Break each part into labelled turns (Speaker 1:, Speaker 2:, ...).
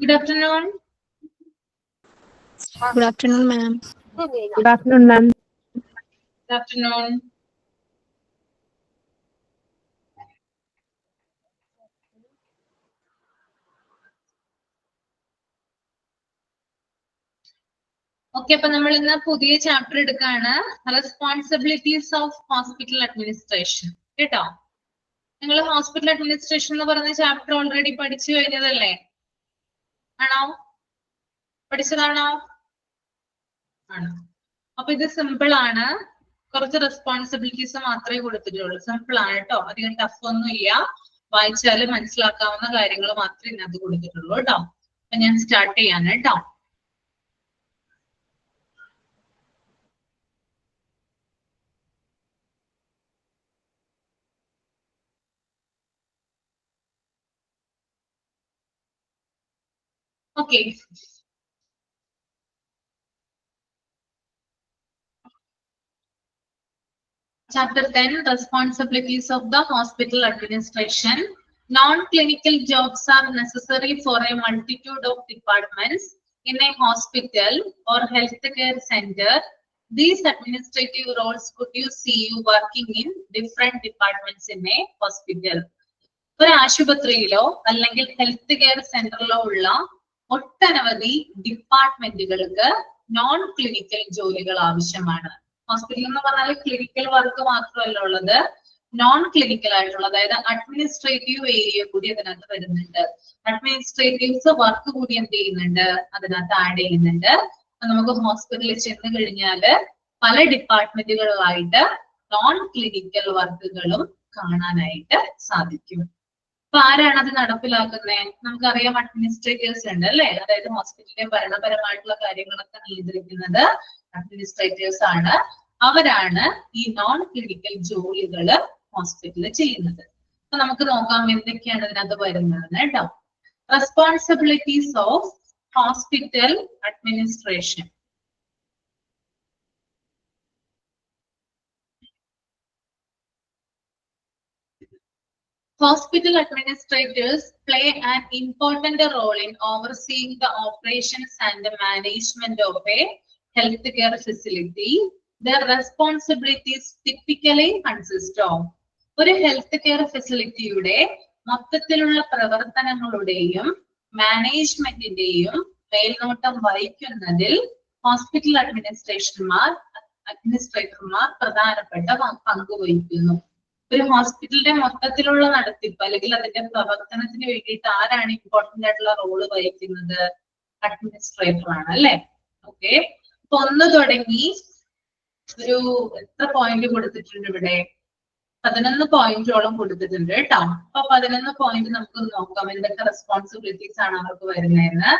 Speaker 1: Good afternoon.
Speaker 2: Good afternoon, ma'am.
Speaker 3: Good afternoon, ma'am.
Speaker 1: Good afternoon. Okay, അപ്പൊ നമ്മൾ ഇന്ന് പുതിയ ചാപ്റ്റർ എടുക്കാണ്, റെസ്പോൺസിബിലിറ്റീസ് ഓഫ് ഹോസ്പിറ്റൽ അഡ്മിനിസ്ട്രേഷൻ. കേട്ടോ, നിങ്ങൾ ഹോസ്പിറ്റൽ അഡ്മിനിസ്ട്രേഷൻ എന്ന് പറയുന്ന ചാപ്റ്റർ ഓൾറെഡി പഠിച്ചു കഴിഞ്ഞതല്ലേ? ആണോ? പഠിച്ചതാണോ? ആണ്. അപ്പൊ ഇത് സിമ്പിൾ ആണ്, കുറച്ച് റെസ്പോൺസിബിലിറ്റീസ് മാത്രമേ കൊടുത്തിട്ടുള്ളൂ. സിമ്പിൾ ആണ് കേട്ടോ, അധികം ടഫ് ഒന്നും ഇല്ല. വായിച്ചാല് മനസ്സിലാക്കാവുന്ന കാര്യങ്ങൾ മാത്രമേ ഇതിനകത്ത് കൊടുത്തിട്ടുള്ളൂ കേട്ടോ. അപ്പൊ ഞാൻ സ്റ്റാർട്ട് ചെയ്യാണ് കേട്ടോ. Okay. Chapter 10, Responsibilities of the Hospital Administration. Non-clinical jobs are necessary for a multitude of departments in a hospital or healthcare center. These administrative roles could you see you working in different departments in a hospital. ഒരു ആശുപത്രിയിലോ അല്ലെങ്കിൽ health care സെന്ററിലോ ഉള്ള ഒട്ടനവധി ഡിപ്പാർട്ട്മെന്റുകൾക്ക് non clinical ജോലികൾ ആവശ്യമാണ്. Hospital എന്ന് പറഞ്ഞാൽ clinical work മാത്രമല്ല ഉള്ളത്, നോൺ ക്ലിനിക്കൽ ആയിട്ടുള്ള, അതായത് അഡ്മിനിസ്ട്രേറ്റീവ് ഏരിയ കൂടി അതിനകത്ത് വരുന്നുണ്ട്. അഡ്മിനിസ്ട്രേറ്റീവ്സ് വർക്ക് കൂടി എന്ത് ചെയ്യുന്നുണ്ട്, അതിനകത്ത് ആഡ് ചെയ്യുന്നുണ്ട്. നമുക്ക് ഹോസ്പിറ്റലിൽ ചെന്ന് കഴിഞ്ഞാല് പല ഡിപ്പാർട്ട്മെന്റുകളായിട്ട് നോൺ ക്ലിനിക്കൽ വർക്കുകളും കാണാനായിട്ട് സാധിക്കും. അപ്പൊ ആരാണ് അത് നടപ്പിലാക്കുന്നത്? നമുക്കറിയാം, അഡ്മിനിസ്ട്രേറ്റേഴ്സ് ഉണ്ട് അല്ലെ? അതായത് ഹോസ്പിറ്റലിലെ ഭരണപരമായിട്ടുള്ള കാര്യങ്ങളൊക്കെ നിയന്ത്രിക്കുന്നത് അഡ്മിനിസ്ട്രേറ്റേഴ്സ് ആണ്. അവരാണ് ഈ നോൺ ക്ലിനിക്കൽ ജോലികൾ ഹോസ്പിറ്റലിൽ ചെയ്യുന്നത്. അപ്പൊ നമുക്ക് നോക്കാം എന്തൊക്കെയാണ് ഇതിനകത്ത് വരുന്നത് കേട്ടോ. Responsibilities of hospital administration. Hospital administrators play an important role in overseeing the operations and the management of a healthcare facility. Their responsibilities typically consist of ഒരു ഹെൽത്ത് കെയർ ഫെസിലിറ്റിയുടെ മൊത്തത്തിലുള്ള പ്രവർത്തനങ്ങളുടെയും മാനേജ്മെന്റിന്റെയും മേൽനോട്ടം വഹിക്കുന്നതിൽ ഹോസ്പിറ്റൽ അഡ്മിനിസ്ട്രേറ്റർമാർ പ്രധാനപ്പെട്ട പങ്ക് വഹിക്കുന്നു. ഒരു ഹോസ്പിറ്റലിന്റെ മൊത്തത്തിലുള്ള നടത്തിപ്പ് അല്ലെങ്കിൽ അതിന്റെ പ്രവർത്തനത്തിന് വേണ്ടിയിട്ട് ആരാണ് ഇമ്പോർട്ടന്റ് ആയിട്ടുള്ള റോള് വഹിക്കുന്നത്? അഡ്മിനിസ്ട്രേറ്റർ ആണ് അല്ലെ? ഓക്കെ, അപ്പൊ ഒന്ന് തുടങ്ങി ഒരു എത്ര പോയിന്റ് കൊടുത്തിട്ടുണ്ട് ഇവിടെ? 11 പോയിന്റോളം കൊടുത്തിട്ടുണ്ട് കേട്ടോ. അപ്പൊ 11 പോയിന്റ് നമുക്ക് നോക്കാം എന്തൊക്കെ റെസ്പോൺസിബിലിറ്റീസ് ആണ് അവർക്ക് വരുന്നതെന്ന്.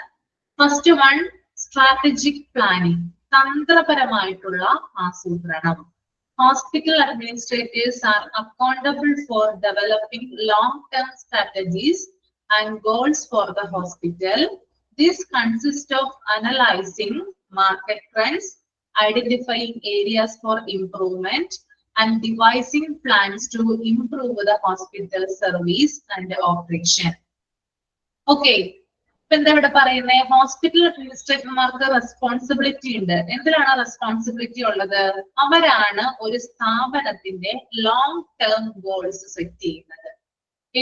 Speaker 1: ഫസ്റ്റ് വൺ, സ്ട്രാറ്റജിക് പ്ലാനിങ്, തന്ത്രപരമായിട്ടുള്ള ആസൂത്രണം. Hospital administrators are accountable for developing long-term strategies and goals for the hospital. This consists of analyzing market trends, identifying areas for improvement, and devising plans to improve the hospital service and operation. Okay. ഇപ്പൊ എന്താ ഇവിടെ പറയുന്നത്? Hospital അഡ്മിനിസ്ട്രേറ്റർമാർക്ക് responsibility ഉണ്ട്. എന്തിനാണ് responsibility ഉള്ളത്? അവരാണ് ഒരു സ്ഥാപനത്തിന്റെ ലോങ് ടേം ഗോൾസ് സെറ്റ് ചെയ്യുന്നത്.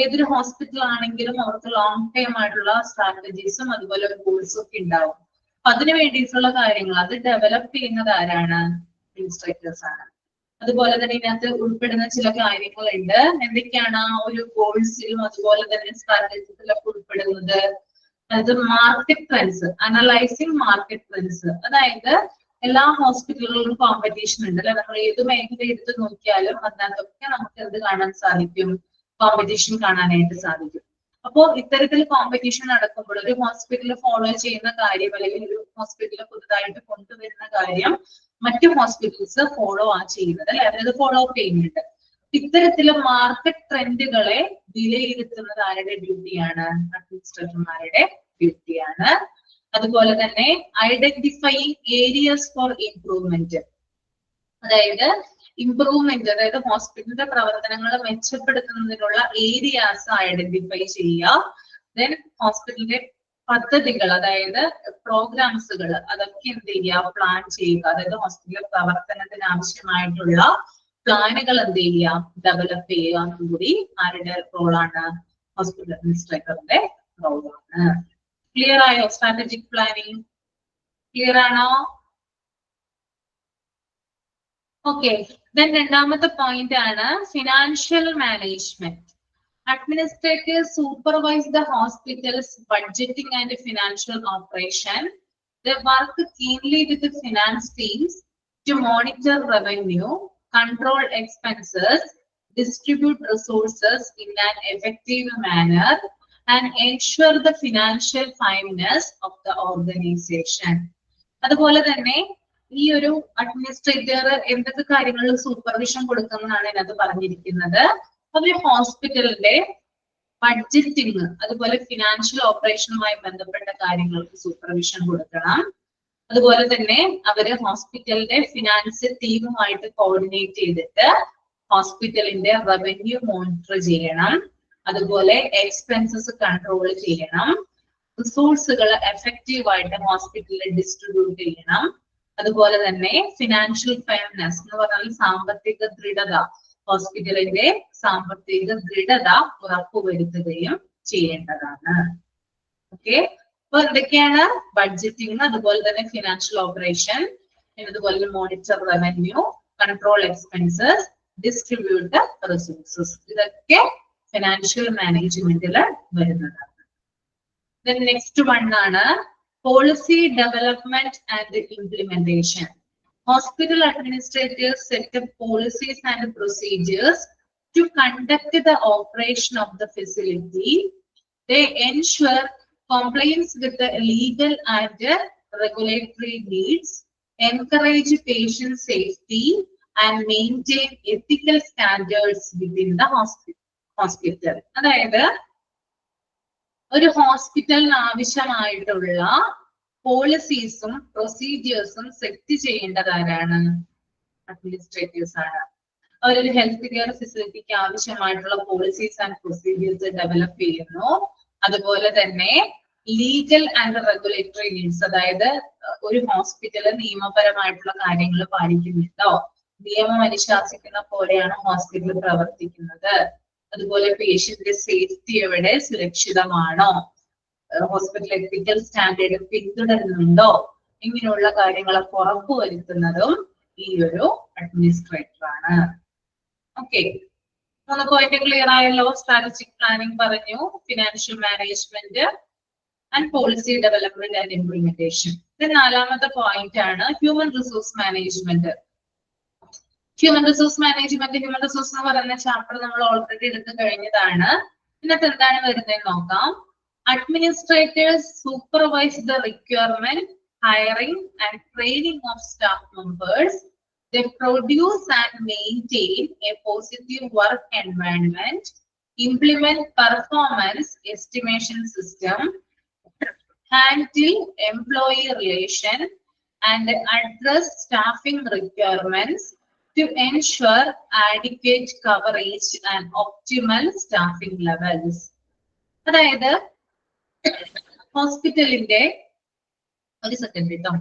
Speaker 1: ഏതൊരു ഹോസ്പിറ്റൽ ആണെങ്കിലും അവർക്ക് ലോങ് ടേം ആയിട്ടുള്ള സ്ട്രാറ്റജീസും അതുപോലെ ഗോൾസും ഒക്കെ ഉണ്ടാവും. അപ്പൊ അതിനു വേണ്ടിയിട്ടുള്ള കാര്യങ്ങൾ അത് ഡെവലപ്പ് ചെയ്യുന്നത് ആരാണ്? അഡ്മിനിസ്ട്രേറ്റേഴ്സ് ആണ്. അതുപോലെ തന്നെ ഇതിനകത്ത് ഉൾപ്പെടുന്ന ചില കാര്യങ്ങളുണ്ട്. എന്തൊക്കെയാണ് ഒരു ഗോൾസിലും അതുപോലെ തന്നെ സ്ട്രാറ്റജിസിലൊക്കെ ഉൾപ്പെടുന്നത്? അത് market trends, analysing market trends. അതായത് എല്ലാ ഹോസ്പിറ്റലുകളിലും കോമ്പറ്റീഷൻ ഉണ്ട് അല്ലെ? നമ്മൾ ഏത് മേഖല എടുത്ത് നോക്കിയാലും അതിനകത്തൊക്കെ നമുക്ക് എന്ത് കാണാൻ സാധിക്കും? കോമ്പറ്റീഷൻ കാണാനായിട്ട് സാധിക്കും. അപ്പോ ഇത്തരത്തിൽ കോമ്പറ്റീഷൻ നടക്കുമ്പോൾ ഒരു ഹോസ്പിറ്റൽ ഫോളോ ചെയ്യുന്ന കാര്യം അല്ലെങ്കിൽ ഒരു ഹോസ്പിറ്റൽ പുതുതായിട്ട് കൊണ്ടുവരുന്ന കാര്യം മറ്റു ഹോസ്പിറ്റൽസ് ഫോളോ ചെയ്യുന്നത് അല്ലെ? അതായത് ഫോളോ അപ്പ് ചെയ്യുന്നുണ്ട്. ഇത്തരത്തില് മാർക്കറ്റ് ട്രെൻഡുകളെ വിലയിരുത്തുന്നത് ആരുടെ ഡ്യൂട്ടിയാണ്? അഡ്മിനിസ്ട്രേറ്റർമാരുടെ ഡ്യൂട്ടിയാണ്. അതുപോലെ തന്നെ ഐഡന്റിഫൈയിങ് ഏരിയസ് ഫോർ ഇംപ്രൂവ്മെന്റ്, അതായത് ഇംപ്രൂവ്മെന്റ്, അതായത് ഹോസ്പിറ്റലിന്റെ പ്രവർത്തനങ്ങൾ മെച്ചപ്പെടുത്തുന്നതിനുള്ള ഏരിയാസ് ഐഡന്റിഫൈ ചെയ്യുക. ദെൻ ഹോസ്പിറ്റലിന്റെ പദ്ധതികൾ, അതായത് പ്രോഗ്രാംസുകൾ, അതൊക്കെ എന്ത് ചെയ്യുക, പ്ലാൻ ചെയ്യുക. അതായത് ഹോസ്പിറ്റലിലെ പ്രവർത്തനത്തിന് ആവശ്യമായിട്ടുള്ള പ്ലാനുകൾ എന്ത് ചെയ്യുക, ഡെവലപ്പ് ചെയ്യുക എന്നും കൂടി ആരുടെ റോളാണ്, ഹോസ്പിറ്റൽ അഡ്മിനിസ്ട്രേറ്ററിന്റെ റോളാണ്. ക്ലിയർ ആയോ? സ്ട്രാറ്റജിക് പ്ലാനിങ് ക്ലിയർ ആണോ? ഓക്കെ. ദെൻ രണ്ടാമത്തെ പോയിന്റ് ആണ് financial management. Administrators supervise the hospital's budgeting and financial operation. They work keenly with the finance teams to monitor revenue, control expenses, distribute resources in an effective manner, and ensure the financial fineness of the organization. അതുപോലെ തന്നെ ഈ ഒരു administrator എന്തൊക്കെ കാര്യങ്ങളിൽ supervision കൊടുക്കുന്നതാണ് ഇതിനകത്ത് പറഞ്ഞിരിക്കുന്നത്. അവര് ഹോസ്പിറ്റലിന്റെ ബഡ്ജറ്റിംഗ്, അതുപോലെ ഫിനാൻഷ്യൽ ഓപ്പറേഷനുമായി ബന്ധപ്പെട്ട കാര്യങ്ങൾക്ക് സൂപ്പർവിഷൻ കൊടുക്കണം. അതുപോലെ തന്നെ അവര് ഹോസ്പിറ്റലിന്റെ ഫിനാൻസ് ടീമുമായിട്ട് കോർഡിനേറ്റ് ചെയ്തിട്ട് ഹോസ്പിറ്റലിന്റെ റവന്യൂ മോണിറ്റർ ചെയ്യണം. അതുപോലെ എക്സ്പെൻസസ് കൺട്രോൾ ചെയ്യണം. റിസോഴ്സുകൾ എഫക്റ്റീവ് ആയിട്ട് ഹോസ്പിറ്റലിൽ ഡിസ്ട്രിബ്യൂട്ട് ചെയ്യണം. അതുപോലെ തന്നെ ഫിനാൻഷ്യൽ ഫെയർനെസ് എന്ന് പറഞ്ഞാൽ സാമ്പത്തിക ദൃഢത, ഹോസ്പിറ്റലിന്റെ സാമ്പത്തിക ദൃഢത ഉറപ്പുവരുത്തുകയും ചെയ്യേണ്ടതാണ്. ഓക്കെ. അപ്പൊ എന്തൊക്കെയാണ്? ബഡ്ജറ്റിംഗ്, അതുപോലെ തന്നെ ഫിനാൻഷ്യൽ ഓപ്പറേഷൻ, അതുപോലെ monitor revenue, control expenses, distribute resources. ഇതൊക്കെ ഫിനാൻഷ്യൽ മാനേജ്മെന്റിൽ വരുന്നതാണ്. Then next one ആണ് policy development and implementation. Hospital administrators set up policies and procedures to conduct the operation of the facility. They ensure compliance with the legal and regulatory needs, encourage patient safety, and maintain ethical standards within the hospital. അതായത് ഒരു ഹോസ്പിറ്റലിന് ആവശ്യമായിട്ടുള്ള പോളിസീസും പ്രൊസീജിയേഴ്സും set ചെയ്യേണ്ടത് ആരാണ്? Administrators ആണ്. അവരൊരു health care ഫെസിലിറ്റിക്ക് ആവശ്യമായിട്ടുള്ള policies and procedures develop ചെയ്യുന്നു. അതുപോലെ തന്നെ ലീഗൽ ആൻഡ് റെഗുലേറ്ററി നീഡ്സ്, അതായത് ഒരു ഹോസ്പിറ്റല് നിയമപരമായിട്ടുള്ള കാര്യങ്ങൾ പാലിക്കുന്നുണ്ടോ, നിയമം അനുശാസിക്കുന്ന പോലെയാണ് ഹോസ്പിറ്റൽ പ്രവർത്തിക്കുന്നത്, അതുപോലെ പേഷ്യന്റ് സേഫ്റ്റി എവിടെ, സുരക്ഷിതമാണോ, ഹോസ്പിറ്റൽ എത്തിക്കൽ സ്റ്റാൻഡേർഡ് പിന്തുടരുന്നുണ്ടോ, ഇങ്ങനെയുള്ള കാര്യങ്ങളൊക്കെ ഉറപ്പുവരുത്തുന്നതും ഈ ഒരു അഡ്മിനിസ്ട്രേറ്റർ ആണ്. ഓക്കെ. 3 പോയിന്റ് ക്ലിയർ ആയല്ലോ. സ്ട്രാറ്റജിക് പ്ലാനിംഗ് പറഞ്ഞു, financial management and policy development and implementation. ഇത് 4ാമത്തെ പോയിന്റ് ആണ് human resource management. Human resource management, human resource എന്ന് പറയുന്ന ചാപ്റ്റർ നമ്മൾ ഓൾറെഡി എടുത്തു കഴിഞ്ഞതാണ്. ഇതിനകത്ത് എന്താണ് വരുന്നത് നോക്കാം. Administrators supervise the requirement, hiring and training of staff members. They produce and maintain a positive work environment, implement performance estimation system, handle employee relation, and address staffing requirements to ensure adequate coverage and optimal staffing levels. അതായത് ഹോസ്പിറ്റലിന്റെ ഒരു second കേട്ടോ.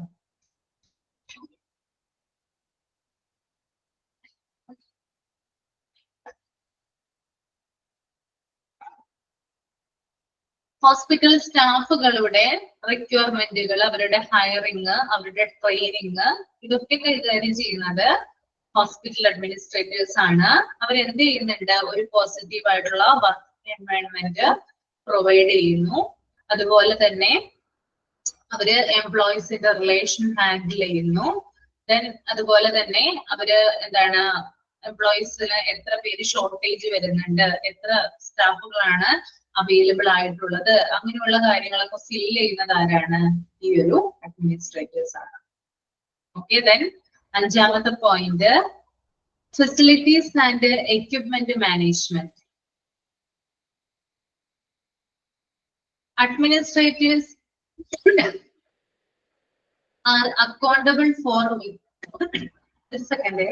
Speaker 1: Hospital സ്റ്റാഫുകളുടെ റിക്വയർമെന്റുകൾ, അവരുടെ hiring, അവരുടെ training, ഇതൊക്കെ കൈകാര്യം ചെയ്യുന്നത് hospital administrators ആണ്. അവരെന്ത് ചെയ്യുന്നുണ്ട്? ഒരു പോസിറ്റീവ് ആയിട്ടുള്ള വർക്ക് എൻവയൺമെന്റ് പ്രൊവൈഡ് ചെയ്യുന്നു. അതുപോലെ തന്നെ അവര് എംപ്ലോയീസിന്റെ റിലേഷൻ ഹാൻഡിൽ ചെയ്യുന്നു. ദെൻ അതുപോലെ തന്നെ അവര് എന്താണ്, എംപ്ലോയീസിന് എത്ര പേര് ഷോർട്ടേജ് വരുന്നുണ്ട്, എത്ര സ്റ്റാഫുകളാണ് അവൈലബിൾ ആയിട്ടുള്ളത്, അങ്ങനെയുള്ള കാര്യങ്ങളൊക്കെ ഫിൽ ചെയ്യുന്നത് ആരാണ്? ഈ ഒരു അഡ്മിനിസ്ട്രേറ്റേഴ്സ് ആണ്. ഓക്കെ. ദെൻ 5ാമത്തെ point facilities and equipment management. Administrators are accountable for ഒരു സെക്കൻഡ്.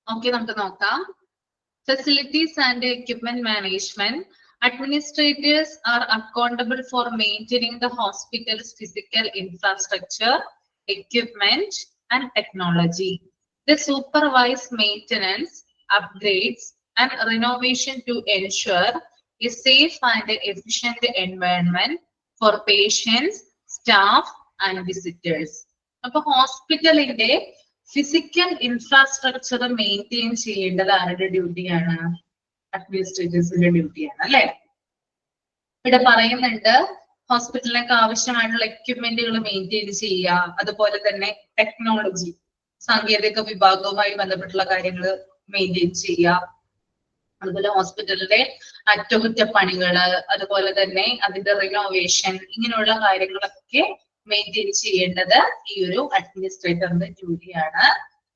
Speaker 1: ഓക്കെ, നമുക്ക് നോക്കാം. Facilities and equipment management. Administrators are accountable for maintaining the hospital's physical infrastructure, equipment, and technology. They supervise maintenance, upgrades, and renovation to ensure a safe and efficient environment for patients, staff, and visitors. അപ്പൊ ഹോസ്പിറ്റലിന്റെ physical infrastructure maintain ചെയ്യേണ്ടത് ആരുടെ ഡ്യൂട്ടിയാണ്? അഡ്മിനിസ്ട്രേറ്റേഴ്സിന്റെ ഡ്യൂട്ടിയാണ് അല്ലെ. ഇവിടെ പറയുന്നുണ്ട് ഹോസ്പിറ്റലിനൊക്കെ ആവശ്യമായിട്ടുള്ള എക്യുപ്മെന്റുകൾ മെയിൻറ്റെയിൻ ചെയ്യുക, അതുപോലെ തന്നെ ടെക്നോളജി സാങ്കേതിക വിഭാഗവുമായി ബന്ധപ്പെട്ടുള്ള കാര്യങ്ങൾ മെയിൻറ്റെയിൻ ചെയ്യുക, അതുപോലെ ഹോസ്പിറ്റലിന്റെ അറ്റകുറ്റപ്പണികള്, അതുപോലെ തന്നെ അതിന്റെ റിനോവേഷൻ, ഇങ്ങനെയുള്ള കാര്യങ്ങളൊക്കെ മെയിൻറ്റെയിൻ ചെയ്യേണ്ടത് ഈ ഒരു അഡ്മിനിസ്ട്രേറ്ററിന്റെ ജോലിയാണ്.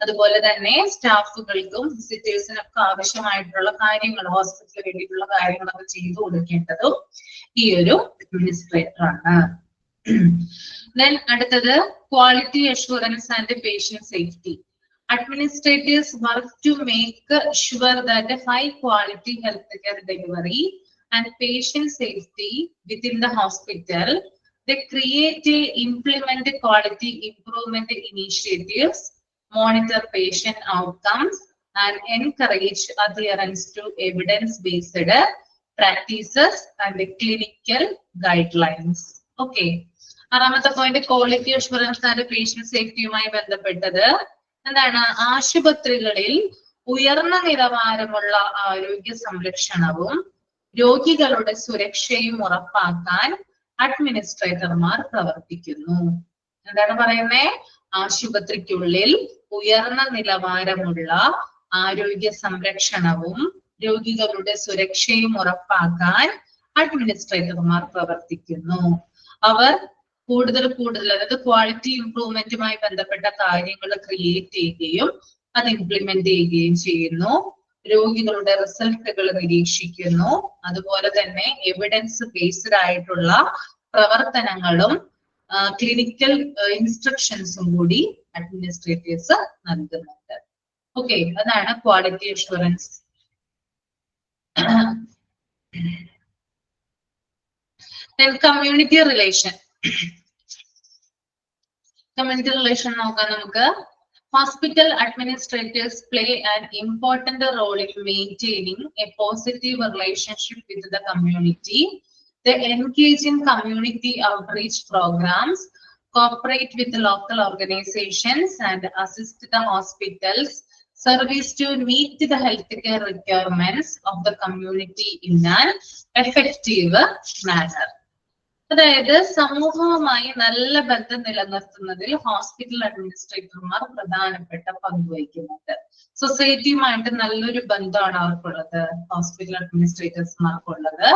Speaker 1: അതുപോലെ തന്നെ സ്റ്റാഫുകൾക്കും വിസിറ്റേഴ്സിനൊക്കെ ആവശ്യമായിട്ടുള്ള കാര്യങ്ങൾ, ഹോസ്പിറ്റലിന് വേണ്ടിയിട്ടുള്ള കാര്യങ്ങളൊക്കെ ചെയ്തു കൊടുക്കേണ്ടതും ഈ ഒരു അഡ്മിനിസ്ട്രേറ്റർ ആണ്. ദെൻ അടുത്തത് quality assurance and patient safety. Administrators work to make sure that high quality healthcare delivery and patient safety within the hospital. They create, implement quality improvement initiatives, monitor patient outcomes, and encourage adherence to evidence-based practices and clinical guidelines. Okay. ആറാമത്തെ point quality assurance and patient സേഫ്റ്റിയുമായി ബന്ധപ്പെട്ടത് എന്താണ്? ആശുപത്രികളിൽ ഉയർന്ന നിലവാരമുള്ള ആരോഗ്യ സംരക്ഷണവും രോഗികളുടെ സുരക്ഷയും ഉറപ്പാക്കാൻ അഡ്മിനിസ്ട്രേറ്റർമാർ പ്രവർത്തിക്കുന്നു. എന്താണ് പറയുന്നത്? ആശുപത്രിക്കുള്ളിൽ ഉയർന്ന നിലവാരമുള്ള ആരോഗ്യ സംരക്ഷണവും രോഗികളുടെ സുരക്ഷയും ഉറപ്പാക്കാൻ അഡ്മിനിസ്ട്രേറ്റർമാർ പ്രവർത്തിക്കുന്നു. അവർ കൂടുതൽ അതായത് ക്വാളിറ്റി ഇംപ്രൂവ്മെന്റുമായി ബന്ധപ്പെട്ട കാര്യങ്ങൾ ക്രിയേറ്റ് ചെയ്യുകയും അത് ഇംപ്ലിമെന്റ് ചെയ്യുകയും ചെയ്യുന്നു. രോഗികളുടെ റിസൾട്ടുകൾ നിരീക്ഷിക്കുന്നു. അതുപോലെ തന്നെ എവിഡൻസ് ബേസ്ഡ് ആയിട്ടുള്ള പ്രവർത്തനങ്ങളും ക്ലിനിക്കൽ ഇൻസ്ട്രക്ഷൻസും കൂടി അഡ്മിനിസ്ട്രേറ്റേഴ്സ് നൽകുന്നുണ്ട്. ഓക്കെ, അതാണ് quality assurance. Community relation. Community relation നോക്കാം നമുക്ക്. Hospital administrators play an important role in maintaining a positive relationship with the community. They engage in community outreach programs, cooperate with local organizations, and assist the hospitals service to meet the healthcare requirements of the community in an effective manner. അതായത് സമൂഹവുമായി നല്ല ബന്ധം നിലനിർത്തുന്നതിൽ hospital അഡ്മിനിസ്ട്രേറ്റർമാർ പ്രധാനപ്പെട്ട പങ്ക് വഹിക്കുന്നുണ്ട്. സൊസൈറ്റിയുമായിട്ട് നല്ലൊരു ബന്ധമാണ് അവർക്കുള്ളത്, ഹോസ്പിറ്റൽ അഡ്മിനിസ്ട്രേറ്റേഴ്സ്മാർക്കുള്ളത്.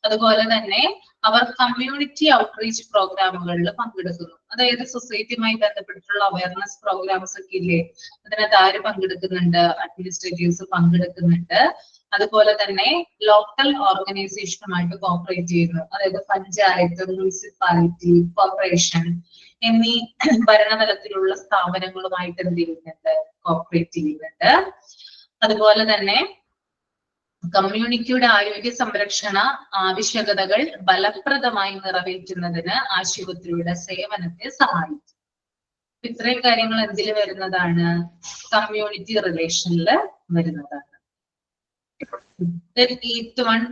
Speaker 1: അതുപോലെ തന്നെ അവർ കമ്മ്യൂണിറ്റി ഔട്ട്റീച്ച് പ്രോഗ്രാമുകളിൽ പങ്കെടുക്കുന്നു. അതായത് സൊസൈറ്റിയുമായി ബന്ധപ്പെട്ടിട്ടുള്ള അവയർനെസ് പ്രോഗ്രാംസ് ഒക്കെ ഇല്ലേ, അതിനകത്ത് ആര് പങ്കെടുക്കുന്നുണ്ട്? അഡ്മിനിസ്ട്രേറ്റീവ്സ് പങ്കെടുക്കുന്നുണ്ട്. അതുപോലെ തന്നെ ലോക്കൽ ഓർഗനൈസേഷനുമായിട്ട് കോപ്പറേറ്റ് ചെയ്യുന്നു. അതായത് പഞ്ചായത്ത്, മുനിസിപ്പാലിറ്റി, കോർപ്പറേഷൻ എന്നീ ഭരണതലത്തിലുള്ള സ്ഥാപനങ്ങളുമായിട്ട് എന്ത് ചെയ്യുന്നുണ്ട്? കോപ്പറേറ്റ് ചെയ്യുന്നുണ്ട്. അതുപോലെ തന്നെ കമ്മ്യൂണിറ്റിയുടെ ആരോഗ്യ സംരക്ഷണ ആവശ്യകതകൾ ഫലപ്രദമായി നിറവേറ്റുന്നതിന് ആശുപത്രിയുടെ സേവനത്തെ സഹായിക്കും. ഇത്രയും കാര്യങ്ങൾ എന്തിൽ വരുന്നതാണ്? കമ്മ്യൂണിറ്റി റിലേഷനിൽ വരുന്നതാണ്.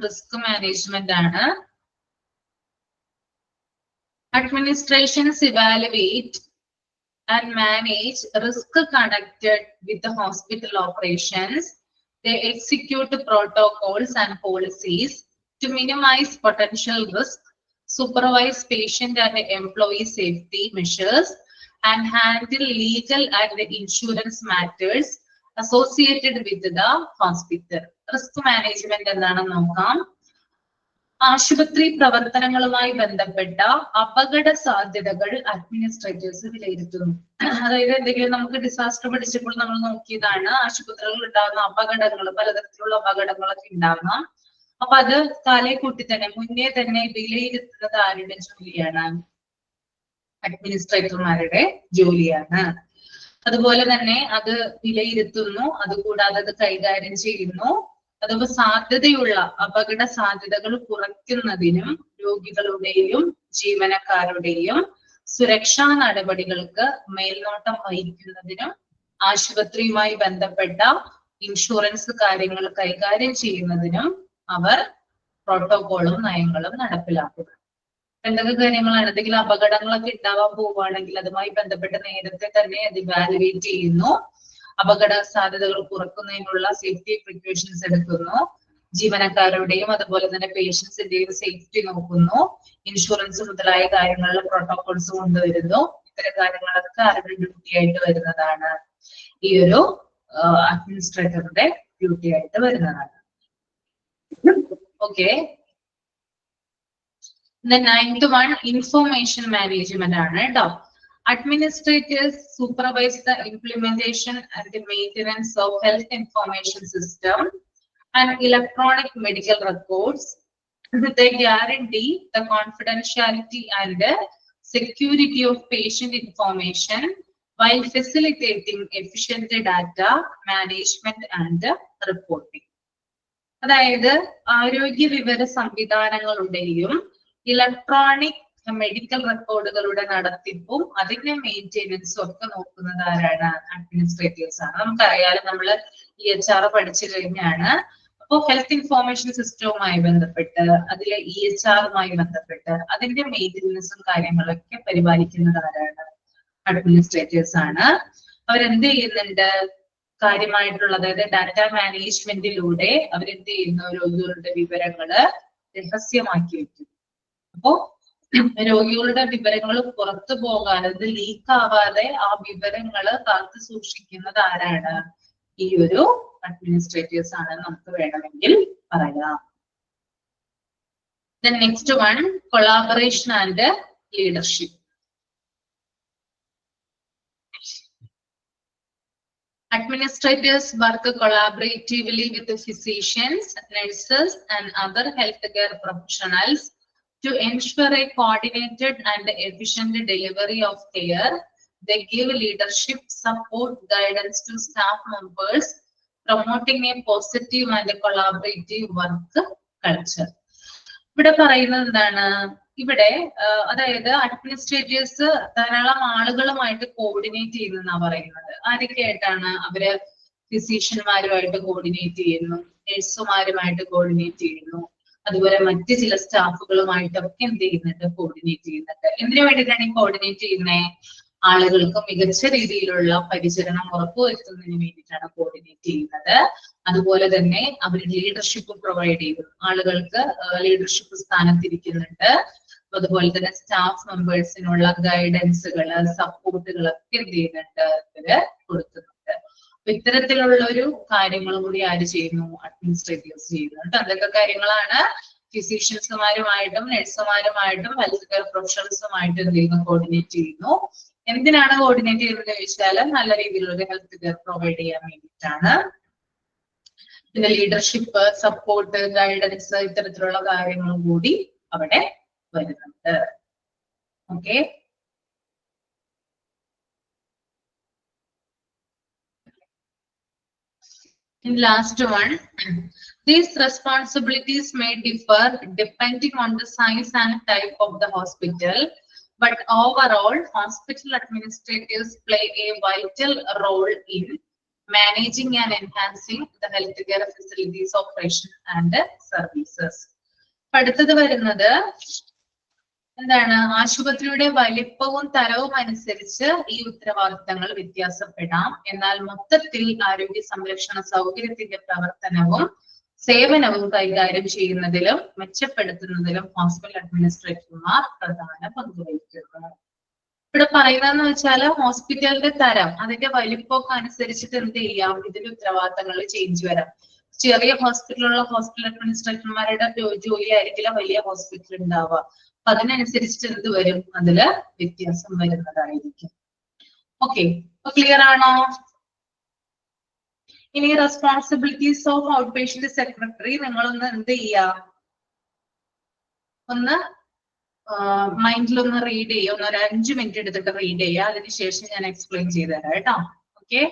Speaker 1: റിസ്ക് മാനേജ്മെന്റ് ആണ്. Administrations evaluate and manage risk connected with the hospital operations. They execute protocols and policies to minimize potential risk, supervise patient and employee safety measures, and handle legal and insurance matters associated with the hospital. Risk management എന്താണെന്ന് നോക്കാം. ആശുപത്രി പ്രവർത്തനങ്ങളുമായി ബന്ധപ്പെട്ട അപകട സാധ്യതകൾ administrators വിലയിരുത്തുന്നു. അതായത് എന്തെങ്കിലും നമുക്ക് ഡിസാസ്റ്റർ പഠിച്ചപ്പോൾ നമ്മൾ നോക്കിയതാണ്, ആശുപത്രികളിൽ ഉണ്ടാകുന്ന അപകടങ്ങൾ, പലതരത്തിലുള്ള അപകടങ്ങളൊക്കെ ഉണ്ടാകാം. അപ്പൊ അത് കാലേക്കൂട്ടി തന്നെ മുന്നേ തന്നെ വിലയിരുത്തുന്നത് ആരുടെ ജോലിയാണ്? അഡ്മിനിസ്ട്രേറ്റർമാരുടെ ജോലിയാണ്. അതുപോലെ തന്നെ അത് വിലയിരുത്തുന്നു, അതുകൂടാതെ അത് കൈകാര്യം ചെയ്യുന്നു. അഥവാ സാധ്യതയുള്ള അപകട സാധ്യതകൾ കുറയ്ക്കുന്നതിനും രോഗികളുടെയും ജീവനക്കാരുടെയും സുരക്ഷാ നടപടികൾക്ക് മേൽനോട്ടം വഹിക്കുന്നതിനും ആശുപത്രിയുമായി ബന്ധപ്പെട്ട ഇൻഷുറൻസ് കാര്യങ്ങൾ കൈകാര്യം ചെയ്യുന്നതിനും അവർ പ്രോട്ടോകോളും നയങ്ങളും നടപ്പിലാക്കുക. എന്തൊക്കെ കാര്യങ്ങളാണ്? എന്തെങ്കിലും അപകടങ്ങളൊക്കെ ഉണ്ടാവാൻ പോവുകയാണെങ്കിൽ അതുമായി ബന്ധപ്പെട്ട് നേരത്തെ തന്നെ അത് ഇവാലുവേറ്റ് ചെയ്യുന്നു, അപകട സാധ്യതകൾ കുറക്കുന്നതിനുള്ള സേഫ്റ്റി പ്രിക്കോഷൻസ് എടുക്കുന്നു, ജീവനക്കാരുടെയും അതുപോലെ തന്നെ പേഷ്യൻസിന്റെയും സേഫ്റ്റി നോക്കുന്നു, ഇൻഷുറൻസ് മുതലായ കാര്യങ്ങളിൽ പ്രോട്ടോകോൾസ് കൊണ്ടുവരുന്നു. ഇത്തരം കാര്യങ്ങളൊക്കെ ആരുടെ ഡ്യൂട്ടി ആയിട്ട് വരുന്നതാണ്? ഈ ഒരു അഡ്മിനിസ്ട്രേറ്ററുടെ ഡ്യൂട്ടി ആയിട്ട് വരുന്നതാണ്. Okay. The ninth one, information management ആണ് കേട്ടോ. Administrators supervise the implementation and the maintenance of health information system and electronic medical records. They guarantee the confidentiality and security of patient information while facilitating efficient data management and reporting. അതായത് ആരോഗ്യ വിവര സംവിധാനങ്ങളുടെയും electronic medical റെക്കോർഡുകളുടെ നടത്തിപ്പും അതിന്റെ മെയിൻ്റെനൻസും ഒക്കെ നോക്കുന്നത് ആരാണ്? Administrators ആണ്. നമുക്കറിയാലോ, നമ്മള് EHR പഠിച്ചു കഴിഞ്ഞാണ്. അപ്പോൾ ഹെൽത്ത് ഇൻഫോർമേഷൻ സിസ്റ്റവുമായി ബന്ധപ്പെട്ട് അതിലെ EHRുമായി ബന്ധപ്പെട്ട് അതിന്റെ മെയിൻ്റെനൻസും കാര്യങ്ങളൊക്കെ പരിപാലിക്കുന്നത് ആരാണ്? അഡ്മിനിസ്ട്രേറ്റേഴ്സ് ആണ്. അവരെന്ത് ചെയ്യുന്നുണ്ട്? കാര്യമായിട്ടുള്ള, അതായത് ഡാറ്റ മാനേജ്മെന്റിലൂടെ അവരെന്ത് ചെയ്യുന്നു? രോഗികളുടെ വിവരങ്ങള് രഹസ്യമാക്കി വെക്കും. അപ്പോ രോഗികളുടെ വിവരങ്ങൾ പുറത്തു പോകാതെ, ലീക്ക് ആവാതെ ആ വിവരങ്ങള് കാത്തു സൂക്ഷിക്കുന്നത് ആരാണ്? ഈ ഒരു അഡ്മിനിസ്ട്രേറ്റേഴ്സ് ആണ് നമുക്ക് വേണമെങ്കിൽ പറയാം. The next one, collaboration and leadership. Administrators work collaboratively with the physicians, nurses, and other healthcare professionals to ensure a coordinated and efficient delivery of care. They give leadership, support, guidance to staff members, promoting a positive and collaborative work culture. ഇവിടെ പറയുന്നത് എന്താണ്? ഇവിടെ അതായത് administrators ധാരാളം ആളുകളുമായിട്ട് coordinate ചെയ്യുന്ന പറയുന്നത്. ആരൊക്കെയായിട്ടാണ്? അവര് ഫിസിഷ്യന്മാരുമായിട്ട് കോർഡിനേറ്റ് ചെയ്യുന്നു, നഴ്സുമാരുമായിട്ട് കോർഡിനേറ്റ് ചെയ്യുന്നു, അതുപോലെ മറ്റ് ചില സ്റ്റാഫുകളുമായിട്ടൊക്കെ എന്ത് ചെയ്യുന്നുണ്ട്? കോർഡിനേറ്റ് ചെയ്യുന്നുണ്ട്. എന്തിനു വേണ്ടിയിട്ടാണ് ഈ കോർഡിനേറ്റ് ചെയ്യുന്നത്? ആളുകൾക്ക് മികച്ച രീതിയിലുള്ള പരിചരണം ഉറപ്പുവരുത്തുന്നതിന് വേണ്ടിയിട്ടാണ് കോർഡിനേറ്റ് ചെയ്യുന്നത്. അതുപോലെ തന്നെ അവർ ലീഡർഷിപ്പ് പ്രൊവൈഡ് ചെയ്യുന്നു, ആളുകൾക്ക് ലീഡർഷിപ്പ് സ്ഥാനത്തിരിക്കുന്നുണ്ട്. അതുപോലെ തന്നെ സ്റ്റാഫ് മെമ്പേഴ്സിനുള്ള ഗൈഡൻസുകള്, സപ്പോർട്ടുകളൊക്കെ എന്ത് ചെയ്യുന്നുണ്ട്? ഇവര് കൊടുക്കുന്നുണ്ട്. അപ്പൊ ഇത്തരത്തിലുള്ള ഒരു കാര്യങ്ങളും കൂടി ആര് ചെയ്യുന്നു? അഡ്മിനിസ്ട്രേറ്റേഴ്സ് ചെയ്യുന്നുണ്ട്. അതൊക്കെ കാര്യങ്ങളാണ് ഫിസിഷ്യൻസുമാരുമായിട്ടും നഴ്സുമാരുമായിട്ടും ഹെൽത്ത് കെയർ പ്രൊഫഷണൽസുമായിട്ടും എന്ത് ചെയ്യുന്നു? കോർഡിനേറ്റ് ചെയ്യുന്നു. എന്തിനാണ് കോർഡിനേറ്റ് ചെയ്യുന്നത് ചോദിച്ചാൽ നല്ല രീതിയിലുള്ള ഹെൽത്ത് കെയർ പ്രൊവൈഡ് ചെയ്യാൻ വേണ്ടിയിട്ടാണ്. പിന്നെ ലീഡർഷിപ്പ്, സപ്പോർട്ട്, ഗൈഡൻസ്, ഇത്തരത്തിലുള്ള കാര്യങ്ങളും കൂടി അവിടെ വരുന്നുണ്ട്. Okay. Last one, these responsibilities may differ depending on the size and type of the hospital, but overall, hospital administrators play a vital role in managing and enhancing the healthcare facilities, operation and services. അടുത്തത് വരുന്നത് എന്താണ്, ആശുപത്രിയുടെ വലിപ്പവും തരവും അനുസരിച്ച് ഈ ഉത്തരവാദിത്തങ്ങൾ വ്യത്യാസപ്പെടാം. എന്നാൽ മൊത്തത്തിൽ ആരോഗ്യ സംരക്ഷണ സൗകര്യത്തിന്റെ പ്രവർത്തനവും സേവനവും കൈകാര്യം ചെയ്യുന്നതിലും മെച്ചപ്പെടുത്തുന്നതിലും ഹോസ്പിറ്റൽ അഡ്മിനിസ്ട്രേറ്റർമാർ പ്രധാന പങ്ക് വഹിക്കുന്നു. ഇവിടെ പറയുന്നതെന്ന് വെച്ചാൽ ഹോസ്പിറ്റലിന്റെ തരം, അതിന്റെ വലിപ്പമൊക്കെ അനുസരിച്ചിട്ട് എന്ത് ചെയ്യാം, ഇതിന്റെ ഉത്തരവാദിത്തങ്ങളിൽ ചേഞ്ച് വരാം. ചെറിയ ഹോസ്പിറ്റലുള്ള ഹോസ്പിറ്റൽ അഡ്മിനിസ്ട്രേറ്റർമാരുടെ ജോലി ആയിരിക്കില്ല വലിയ ഹോസ്പിറ്റൽ ഉണ്ടാവുക. അപ്പൊ അതിനനുസരിച്ചിട്ട് എന്ത് വരും, അതില് വ്യത്യാസം വരുന്നതായിരിക്കും. ഓക്കെ, അപ്പൊ ക്ലിയർ ആണോ? ഇനി responsibilities of out patient secretary നിങ്ങളൊന്ന് എന്ത് ചെയ്യാ, ഒന്ന് മൈൻഡിലൊന്ന് റീഡ് ചെയ്യുക, ഒന്ന് ഒരു 5 മിനിറ്റ് എടുത്തിട്ട് റീഡ് ചെയ്യുക. അതിനുശേഷം ഞാൻ എക്സ്പ്ലെയിൻ ചെയ്തു തരാം കേട്ടോ. ഓക്കെ,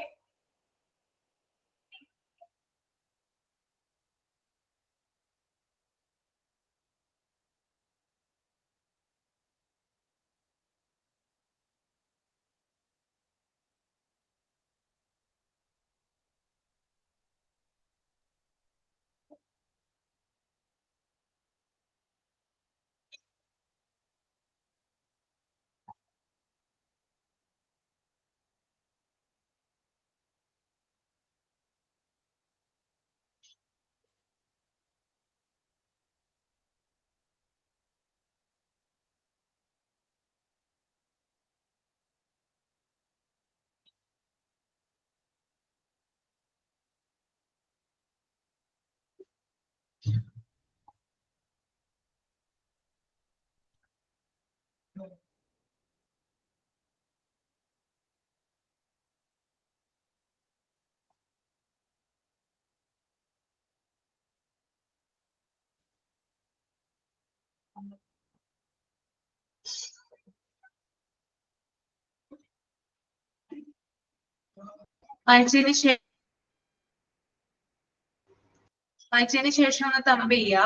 Speaker 1: വായിച്ചതിന് ശേഷം ഒന്ന് തമ്പ് ചെയ്യാ.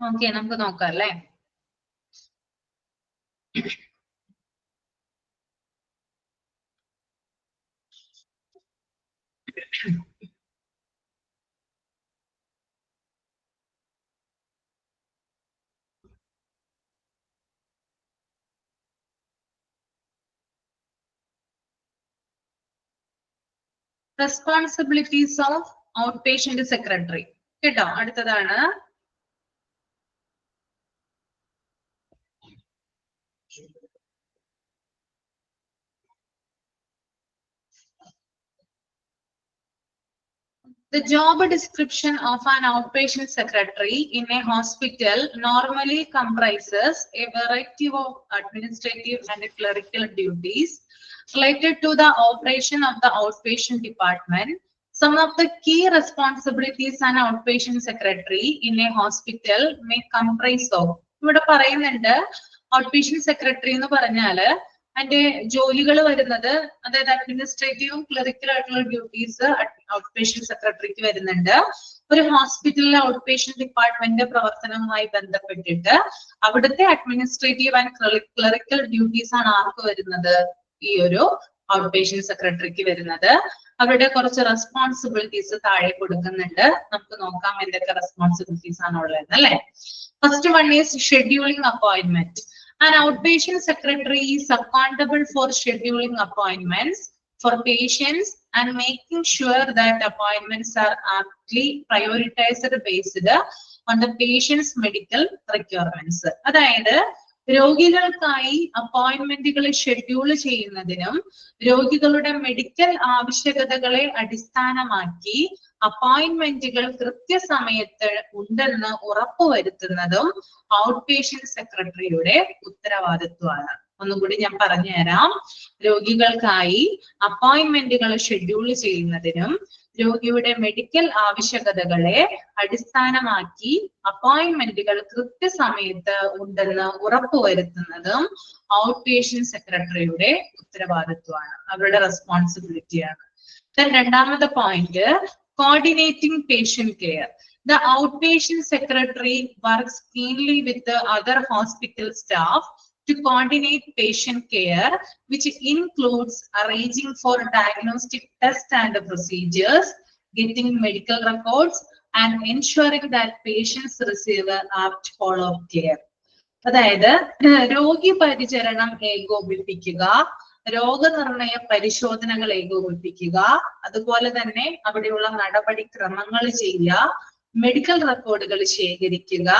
Speaker 1: ഓക്കെ, നമുക്ക് നോക്കാം അല്ലേ. Responsibilities of out patient secretary കേട്ടോ. അടുത്തതാണ് the job description of an outpatient secretary in a hospital normally comprises a variety of administrative and clerical duties related to the operation of the outpatient department. Some of the key responsibilities an outpatient secretary in a hospital may comprise of. ഇവിടെ പറയുന്നുണ്ട് out patient secretary എന്ന് പറഞ്ഞാല് അതിന്റെ ജോലികൾ വരുന്നത്, അതായത് അഡ്മിനിസ്ട്രേറ്റീവും clerical ആയിട്ടുള്ള duties out patient സെക്രട്ടറിക്ക് വരുന്നുണ്ട്. ഒരു ഹോസ്പിറ്റലിലെ ഔട്ട് പേഷ്യന്റ് ഡിപ്പാർട്ട്മെന്റ് പ്രവർത്തനവുമായി ബന്ധപ്പെട്ടിട്ട് അവിടുത്തെ അഡ്മിനിസ്ട്രേറ്റീവ് ആൻഡ് ക്ലറിക്കൽ ഡ്യൂട്ടീസ് ആണ് ആർക്ക് വരുന്നത്? ഈ ഒരു ഔട്ട് പേഷ്യന്റ് സെക്രട്ടറിക്ക് വരുന്നത്. അവരുടെ കുറച്ച് റെസ്പോൺസിബിലിറ്റീസ് താഴെ കൊടുക്കുന്നുണ്ട്. നമുക്ക് നോക്കാം എന്തൊക്കെ റെസ്പോൺസിബിലിറ്റീസ് ആണ് ഉള്ളത് അല്ലെ. First one is scheduling appointment. An outpatient secretary is accountable for scheduling appointments for patients and making sure that appointments are aptly prioritized based on the patient's medical requirements. അതായത് രോഗികൾക്കായി അപ്പോയിന്റ്മെന്റുകൾ schedule ചെയ്യുന്നതിനും രോഗികളുടെ medical ആവശ്യകതകളെ അടിസ്ഥാനമാക്കി അപ്പോയിന്റ്മെന്റുകൾ കൃത്യസമയത്ത് ഉണ്ടെന്ന് ഉറപ്പുവരുത്തുന്നതും out patient സെക്രട്ടറിയുടെ ഉത്തരവാദിത്വമാണ്. ഒന്നുകൂടി ഞാൻ പറഞ്ഞുതരാം. രോഗികൾക്കായി അപ്പോയിന്റ്മെന്റുകൾ ഷെഡ്യൂൾ ചെയ്യുന്നതിനും രോഗിയുടെ മെഡിക്കൽ ആവശ്യകതകളെ അടിസ്ഥാനമാക്കി അപ്പോയിന്റ്മെന്റുകൾ കൃത്യസമയത്ത് ഉണ്ടെന്ന് ഉറപ്പുവരുത്തുന്നതും ഔട്ട് പേഷ്യന്റ് സെക്രട്ടറിയുടെ ഉത്തരവാദിത്വമാണ്, അവരുടെ റെസ്പോൺസിബിലിറ്റിയാണ്. രണ്ടാമത്തെ point, coordinating patient care. The outpatient secretary works keenly with the other hospital staff to coordinate patient care, which includes arranging for diagnostic tests and procedures, getting medical records, and ensuring that patients receive apt follow-up care. അതായത് രോഗി പരിചരണം ഏകോപിപ്പിക്കുക, രോഗനിർണയ പരിശോധനകൾ ഏകോപിപ്പിക്കുക, അതുപോലെ തന്നെ അവിടെയുള്ള നടപടിക്രമങ്ങൾ ചെയ്യുക, മെഡിക്കൽ റെക്കോർഡുകൾ ശേഖരിക്കുക,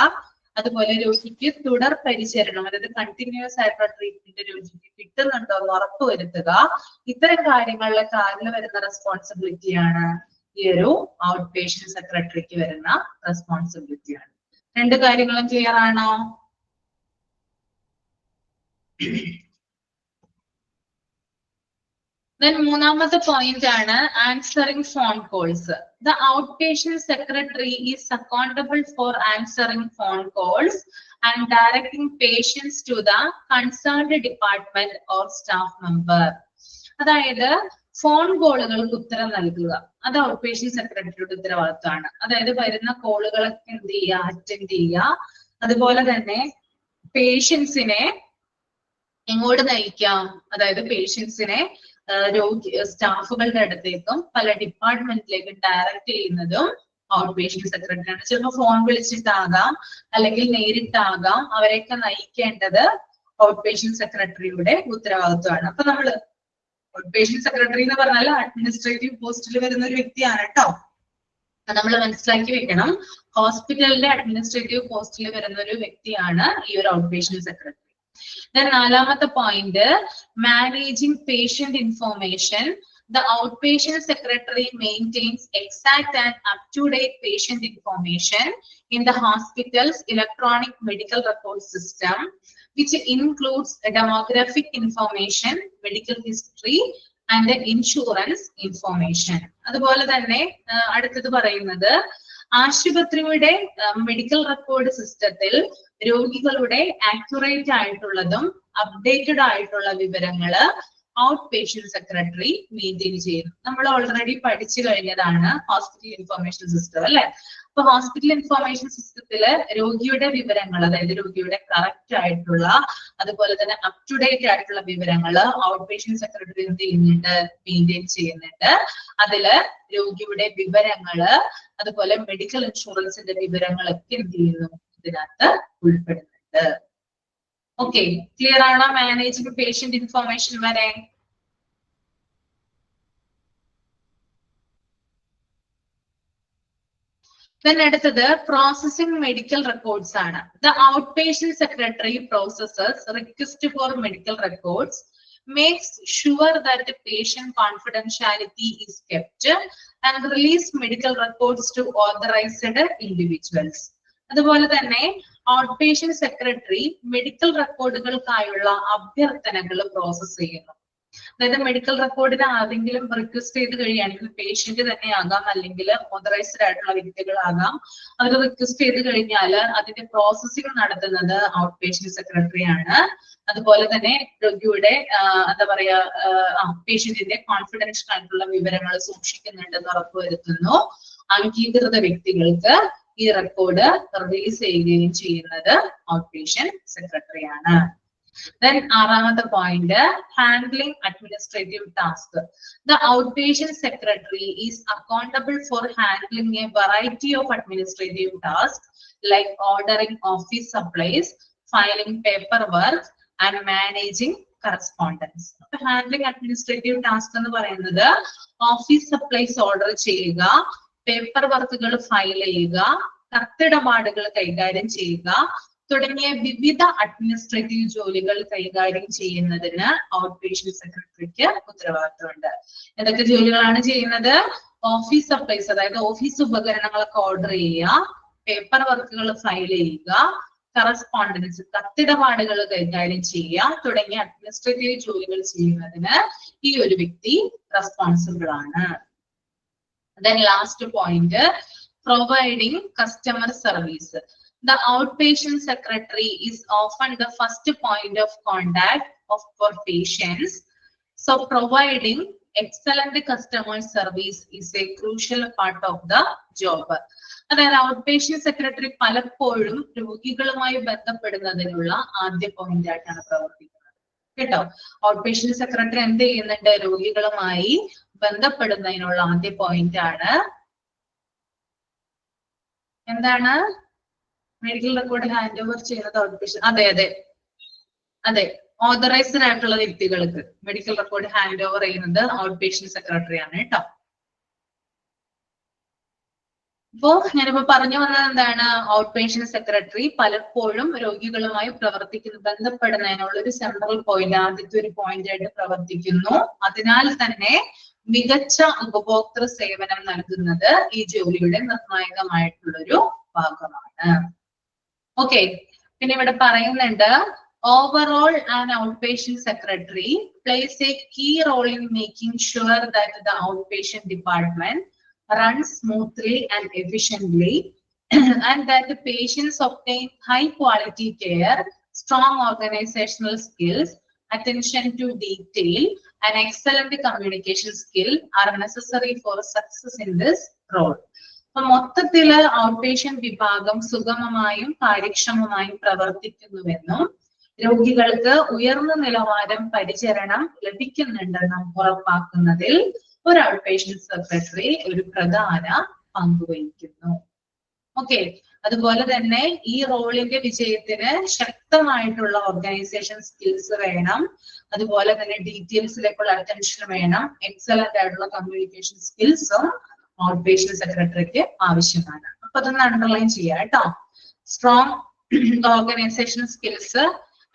Speaker 1: അതുപോലെ രോഗിക്ക് തുടർ പരിചരണം, അതായത് കണ്ടിന്യൂസ് ആയിട്ടുള്ള ട്രീറ്റ്മെന്റ് രോഗിക്ക് കിട്ടുന്നുണ്ടോ എന്ന് ഉറപ്പുവരുത്തുക. ഇത്തരം കാര്യങ്ങളിലെ കാലിൽ വരുന്ന റെസ്പോൺസിബിലിറ്റിയാണ് ഈ ഒരു ഔട്ട് പേഷ്യന്റ് സെക്രട്ടറിക്ക് വരുന്ന റെസ്പോൺസിബിലിറ്റിയാണ്. രണ്ട് കാര്യങ്ങളും ക്ലിയർ ആണോ? Then മൂന്നാമത്തെ പോയിന്റ് ആണ് answering phone calls. The outpatient secretary is accountable for answering phone calls and directing patients to the concerned department or staff member. അതായത് ഫോൺ കോളുകൾക്ക് ഉത്തരം നൽകുക, അത് ഔട്ട് പേഷ്യന്റ് സെക്രട്ടറിയുടെ ഉത്തരവാദിത്തമാണ്. അതായത് വരുന്ന കോളുകളൊക്കെ എന്ത് ചെയ്യുക, അറ്റൻഡ് ചെയ്യുക. അതുപോലെ തന്നെ പേഷ്യൻസിനെ എങ്ങോട്ട് നയിക്കാം, അതായത് പേഷ്യൻസിനെ സ്റ്റാഫുകളുടെ അടുത്തേക്കും പല ഡിപ്പാർട്ട്മെന്റിലേക്കും ഡയറക്റ്റ് ചെയ്യുന്നതും ഔട്ട് പേഷ്യന്റ് സെക്രട്ടറിയാണ്. ചിലപ്പോൾ ഫോൺ വിളിച്ചിട്ടാകാം, അല്ലെങ്കിൽ നേരിട്ടാകാം. അവരെയൊക്കെ നയിക്കേണ്ടത് ഔട്ട് പേഷ്യന്റ് സെക്രട്ടറിയുടെ ഉത്തരവാദിത്വമാണ്. അപ്പൊ നമ്മള് ഔട്ട് പേഷ്യന്റ് സെക്രട്ടറി എന്ന് പറഞ്ഞാൽ അഡ്മിനിസ്ട്രേറ്റീവ് പോസ്റ്റിൽ വരുന്ന ഒരു വ്യക്തിയാണ് കേട്ടോ. നമ്മൾ മനസ്സിലാക്കി വെക്കണം, ഹോസ്പിറ്റലിന്റെ അഡ്മിനിസ്ട്രേറ്റീവ് പോസ്റ്റിൽ വരുന്ന ഒരു വ്യക്തിയാണ് ഈ ഒരു ഔട്ട് പേഷ്യന്റ് സെക്രട്ടറി. നാലാമത്തെ point, managing patient information. The outpatient secretary maintains exact and up-to-date patient information in the hospital's electronic medical record system, which includes demographic information, medical history, and insurance information. അതുപോലെ തന്നെ അടുത്തത് പറയുന്നത്, ആശുപത്രിയുടെ medical record സിസ്റ്റത്തിൽ രോഗികളുടെ accurate ആയിട്ടുള്ളതും updated ആയിട്ടുള്ള വിവരങ്ങള് ഔട്ട് പേഷ്യന്റ് സെക്രട്ടറി മെയിൻറ്റെയിൻ ചെയ്യുന്നു. നമ്മൾ ഓൾറെഡി പഠിച്ചു കഴിഞ്ഞതാണ് ഹോസ്പിറ്റൽ ഇൻഫർമേഷൻ സിസ്റ്റം അല്ലെ. അപ്പൊ ഹോസ്പിറ്റൽ ഇൻഫർമേഷൻ സിസ്റ്റത്തില് രോഗിയുടെ വിവരങ്ങൾ, അതായത് രോഗിയുടെ കറക്റ്റ് ആയിട്ടുള്ള അതുപോലെ തന്നെ അപ് ടു ഡേറ്റ് ആയിട്ടുള്ള വിവരങ്ങള് ഔട്ട് പേഷ്യന്റ് സെക്രട്ടറി എന്ത് ചെയ്യുന്നുണ്ട്, മെയിൻറ്റെയിൻ ചെയ്യുന്നുണ്ട്. അതില് രോഗിയുടെ വിവരങ്ങള് അതുപോലെ മെഡിക്കൽ ഇൻഷുറൻസിന്റെ വിവരങ്ങളൊക്കെ എന്ത് ചെയ്യുന്നു, ഇതിനകത്ത് ഉൾപ്പെടുന്നുണ്ട്. ഓക്കെ, ക്ലിയർ ആണോ മാനേജിംഗ് പേഷ്യന്റ് ഇൻഫർമേഷൻ വരെ? അടുത്തത് പ്രോസസിംഗ് മെഡിക്കൽ റെക്കോർഡ്സ് ആണ്. The out patient secretary processes request for medical records, makes sure that the patient confidentiality is kept, and release medical records to authorized individuals. അതുപോലെ തന്നെ out patient secretary medical റെക്കോർഡുകൾക്കായുള്ള അഭ്യർത്ഥനകൾ process ചെയ്യുന്നു. അതായത് medical റെക്കോർഡിന് ആരെങ്കിലും request ചെയ്ത് കഴിയുകയാണെങ്കിൽ patient തന്നെ ആകാം, അല്ലെങ്കിൽ ഓതറൈസ്ഡ് ആയിട്ടുള്ള വ്യക്തികളാകാം. അവർ റിക്വസ്റ്റ് ചെയ്ത് കഴിഞ്ഞാൽ അതിന്റെ പ്രോസസ്സിംഗ് നടത്തുന്നത് ഔട്ട് പേഷ്യന്റ് സെക്രട്ടറി ആണ്. അതുപോലെ തന്നെ രോഗിയുടെ എന്താ പറയാ പേഷ്യന്റിന്റെ കോൺഫിഡൻഷ്യൽ ആയിട്ടുള്ള വിവരങ്ങൾ സൂക്ഷിക്കുന്നുണ്ടെന്ന് ഉറപ്പുവരുത്തുന്നു. അംഗീകൃത വ്യക്തികൾക്ക് ഈ റെക്കോർഡ് റിലീസ് ചെയ്യുകയും ചെയ്യുന്നത് ഔട്ട് പേഷ്യന്റ് സെക്രട്ടറി ആണ്. Then ആറാമത്തെ point, handling administrative task. The outpatient secretary is accountable for handling a variety of administrative tasks like ordering office supplies, filing paperwork and managing correspondence. Handling administrative task എന്ന് പറയുന്നത് office supplies order ചെയ്യുക, paper വർക്കുകൾ file ചെയ്യുക, കത്തിടപാടുകൾ കൈകാര്യം ചെയ്യുക തുടങ്ങിയ വിവിധ administrative ജോലികൾ കൈകാര്യം ചെയ്യുന്നതിന് ഔട്ട് പേഷ്യന്റ് സെക്രട്ടറിക്ക് ഉത്തരവാദിത്തമുണ്ട്. ഏതൊക്കെ ജോലികളാണ് ചെയ്യുന്നത്? ഓഫീസ് സപ്ലൈസ്, അതായത് ഓഫീസ് ഉപകരണങ്ങളൊക്കെ ഓർഡർ ചെയ്യുക, പേപ്പർ വർക്കുകൾ ഫയൽ ചെയ്യുക, കറസ്പോണ്ടൻസ് കത്തിടപാടുകൾ കൈകാര്യം ചെയ്യുക തുടങ്ങിയ അഡ്മിനിസ്ട്രേറ്റീവ് ജോലികൾ ചെയ്യുന്നതിന് ഈ ഒരു വ്യക്തി റെസ്പോൺസിബിൾ ആണ്. Then last point, providing customer service. The outpatient secretary is often the first point of contact for patients. So providing excellent customer service is a crucial part of the job. അതായത് out patient secretary പലപ്പോഴും രോഗികളുമായി ബന്ധപ്പെടുന്നതിനുള്ള ആദ്യ point ആയിട്ടാണ് പ്രവർത്തിക്കുന്നത് കേട്ടോ. Out patient secretary എന്ത് ചെയ്യുന്നുണ്ട്? രോഗികളുമായി ബന്ധപ്പെടുന്നതിനുള്ള ആദ്യ point ആണ് എന്താണ്? മെഡിക്കൽ റെക്കോർഡ് ഹാൻഡ് ഓവർ ചെയ്യുന്നത് ഔട്ട് പേഷ്യന്റ്. അതെ അതെ അതെ, ഓതറൈസ്ഡ് ആയിട്ടുള്ള വ്യക്തികൾക്ക് മെഡിക്കൽ റെക്കോർഡ് ഹാൻഡ് ഓവർ ചെയ്യുന്നത് ഔട്ട് പേഷ്യന്റ് സെക്രട്ടറി ആണ് കേട്ടോ. അപ്പോ ഞാനിപ്പോ പറഞ്ഞു വന്നത് എന്താണ്? ഔട്ട് പേഷ്യന്റ് സെക്രട്ടറി പലപ്പോഴും രോഗികളുമായി ബന്ധപ്പെടുന്നതിനുള്ള ഒരു സെൻട്രൽ പോയിന്റ്, ആദ്യത്തെ ഒരു പോയിന്റ് ആയിട്ട് പ്രവർത്തിക്കുന്നു. അതിനാൽ തന്നെ മികച്ച ഉപഭോക്തൃ സേവനം നൽകുന്നത് ഈ ജോലിയുടെ നിർണായകമായിട്ടുള്ളൊരു ഭാഗമാണ്. ഓക്കെ, പിന്നെ ഇവിടെ പറയുന്നുണ്ട് overall an outpatient secretary plays a key role in making sure that the outpatient department runs smoothly and efficiently and that the patients obtain high quality care. Strong organizational skills, attention to detail and excellent communication skill are necessary for success in this role. അപ്പൊ മൊത്തത്തില് out patient വിഭാഗം സുഗമമായും കാര്യക്ഷമമായും പ്രവർത്തിക്കുന്നുവെന്നും രോഗികൾക്ക് ഉയർന്ന നിലവാരം പരിചരണം ലഭിക്കുന്നുണ്ടെന്നും ഉറപ്പാക്കുന്നതിൽ ഒരു out patient secretary ഒരു പ്രധാന പങ്ക് വഹിക്കുന്നു. ഓക്കെ, അതുപോലെ തന്നെ ഈ റോളിന്റെ വിജയത്തിന് ശക്തമായിട്ടുള്ള ഓർഗനൈസേഷൻ സ്കിൽസ് വേണം, അതുപോലെ തന്നെ ഡീറ്റെയിൽസിലേക്കുള്ള അറ്റൻഷൻ വേണം, എക്സലന്റ് ആയിട്ടുള്ള കമ്മ്യൂണിക്കേഷൻ സ്കിൽസും ഔട്ട് പേഷ്യന്റ് സെക്രട്ടറിക്ക് ആവശ്യമാണ്. അപ്പൊ അതൊന്ന് അണ്ടർലൈൻ ചെയ്യാം കേട്ടോ. Strong organisation skills,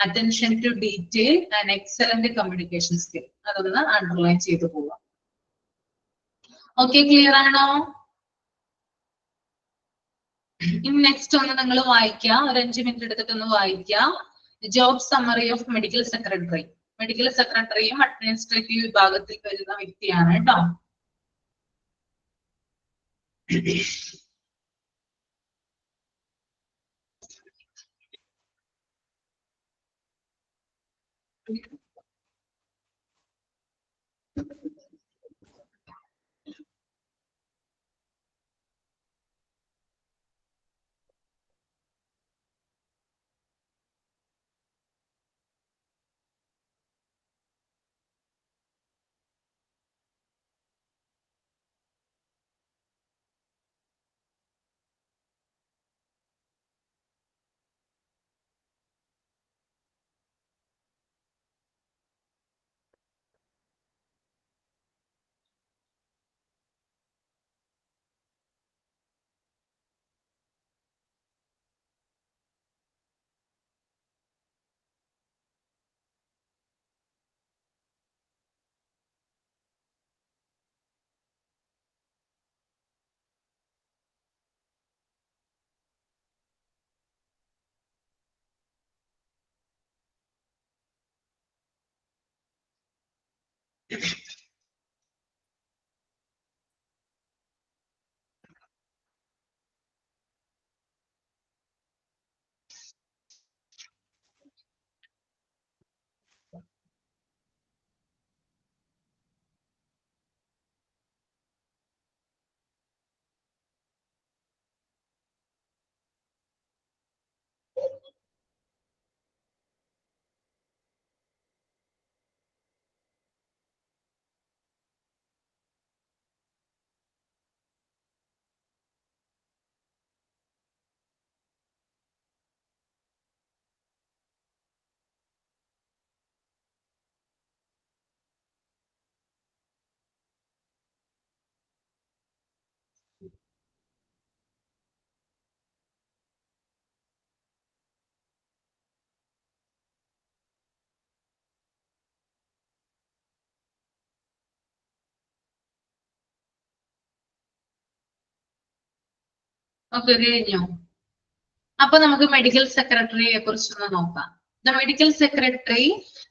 Speaker 1: attention to detail and excellent communication skill, അതൊന്ന് അണ്ടർലൈൻ ചെയ്തു പോവാം. ഓക്കെ, ക്ലിയർ ആണോ? ഇനി നെക്സ്റ്റ് ഒന്ന് നിങ്ങൾ വായിക്കാം, ഒരു 5 മിനിറ്റ് എടുത്തിട്ടൊന്ന് വായിക്കാം. Job summary of medical secretary. Medical സെക്രട്ടറിയും അഡ്മിനിസ്ട്രേറ്റീവ് വിഭാഗത്തിൽ വരുന്ന വ്യക്തിയാണ് കേട്ടോ. ഓക്കെ, കഴിഞ്ഞു. അപ്പൊ നമുക്ക് മെഡിക്കൽ സെക്രട്ടറിയെ കുറിച്ചൊന്ന് നോക്കാം. The medical secretary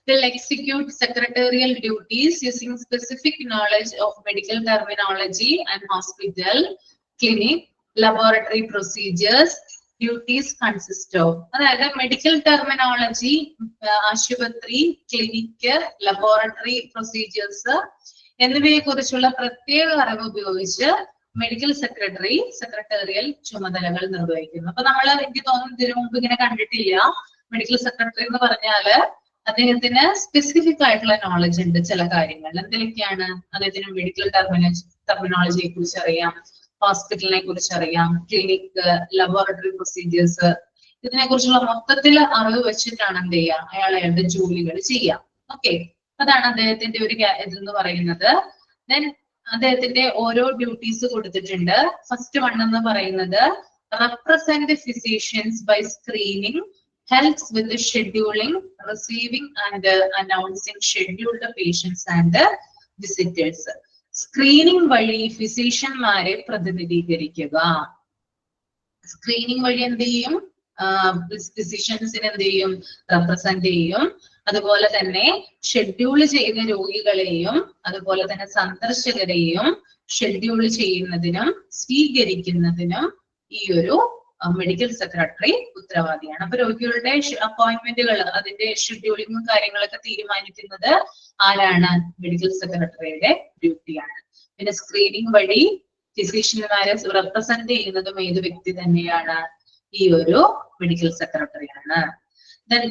Speaker 1: will execute secretarial duties using specific knowledge of medical terminology and hospital, clinic, laboratory procedures. Duties consist of, അതായത് മെഡിക്കൽ ടെർമിനോളജി, ആശുപത്രി, ക്ലിനിക്ക്, ലബോറട്ടറി പ്രൊസീജിയേഴ്സ് എന്നിവയെ കുറിച്ചുള്ള പ്രത്യേക അറിവ് ഉപയോഗിച്ച് മെഡിക്കൽ സെക്രട്ടറി സെക്രട്ടേറിയൽ ചുമതലകൾ നിർവഹിക്കുന്നു. അപ്പൊ നമ്മൾ എനിക്ക് തോന്നുന്നു ഇതിനു മുമ്പ് ഇങ്ങനെ കണ്ടിട്ടില്ല. മെഡിക്കൽ സെക്രട്ടറി എന്ന് പറഞ്ഞാല് അദ്ദേഹത്തിന് സ്പെസിഫിക് ആയിട്ടുള്ള നോളജ് ഉണ്ട് ചില കാര്യങ്ങൾ. എന്തൊക്കെയാണ്? അദ്ദേഹത്തിന് മെഡിക്കൽ ടെർമിനോളജിയെ കുറിച്ച് അറിയാം, ഹോസ്പിറ്റലിനെ കുറിച്ച് അറിയാം, ക്ലിനിക്ക്, ലബോറട്ടറി പ്രൊസീജിയേഴ്സ്, ഇതിനെ കുറിച്ചുള്ള മൊത്തത്തിൽ അറിവ് വെച്ചിട്ടാണ് എന്ത് ചെയ്യുക, അയാളുടെ ജോലികൾ ചെയ്യാം. ഓക്കെ, അതാണ് അദ്ദേഹത്തിന്റെ ഒരു ഇതെന്ന് പറയുന്നത്. ദെൻ അദ്ദേഹത്തിന്റെ ഓരോ ഡ്യൂട്ടീസ് കൊടുത്തിട്ടുണ്ട്. ഫസ്റ്റ് വൺ എന്ന് പറയുന്നത് represent physicians by screening, helps with the scheduling, receiving and announcing scheduled patients and visitors. Screening വഴി ഫിസിഷ്യന്മാരെ പ്രതിനിധീകരിക്കുക. സ്ക്രീനിങ് വഴി എന്ത് ചെയ്യും? ഫിസിഷ്യൻസിന് എന്ത് ചെയ്യും? റെപ്രസെന്റ് ചെയ്യും. അതുപോലെ തന്നെ ഷെഡ്യൂൾ ചെയ്ത രോഗികളെയും അതുപോലെ തന്നെ സന്ദർശകരെയും ഷെഡ്യൂൾ ചെയ്യുന്നതിനും സ്വീകരിക്കുന്നതിനും ഈ ഒരു മെഡിക്കൽ സെക്രട്ടറി ഉത്തരവാദിയാണ്. അപ്പൊ രോഗികളുടെ അപ്പോയിന്റ്മെന്റുകൾ, അതിന്റെ ഷെഡ്യൂളിങ്ങും കാര്യങ്ങളൊക്കെ തീരുമാനിക്കുന്നത് ആരാണ്? മെഡിക്കൽ സെക്രട്ടറിയുടെ ഡ്യൂട്ടിയാണ്. പിന്നെ സ്ക്രീനിങ് വഴി ഫിസിഷ്യന്മാരെ റെപ്രസെന്റ് ചെയ്യുന്നതും ഏത് വ്യക്തി തന്നെയാണ്? ഈ ഒരു മെഡിക്കൽ സെക്രട്ടറിയാണ്.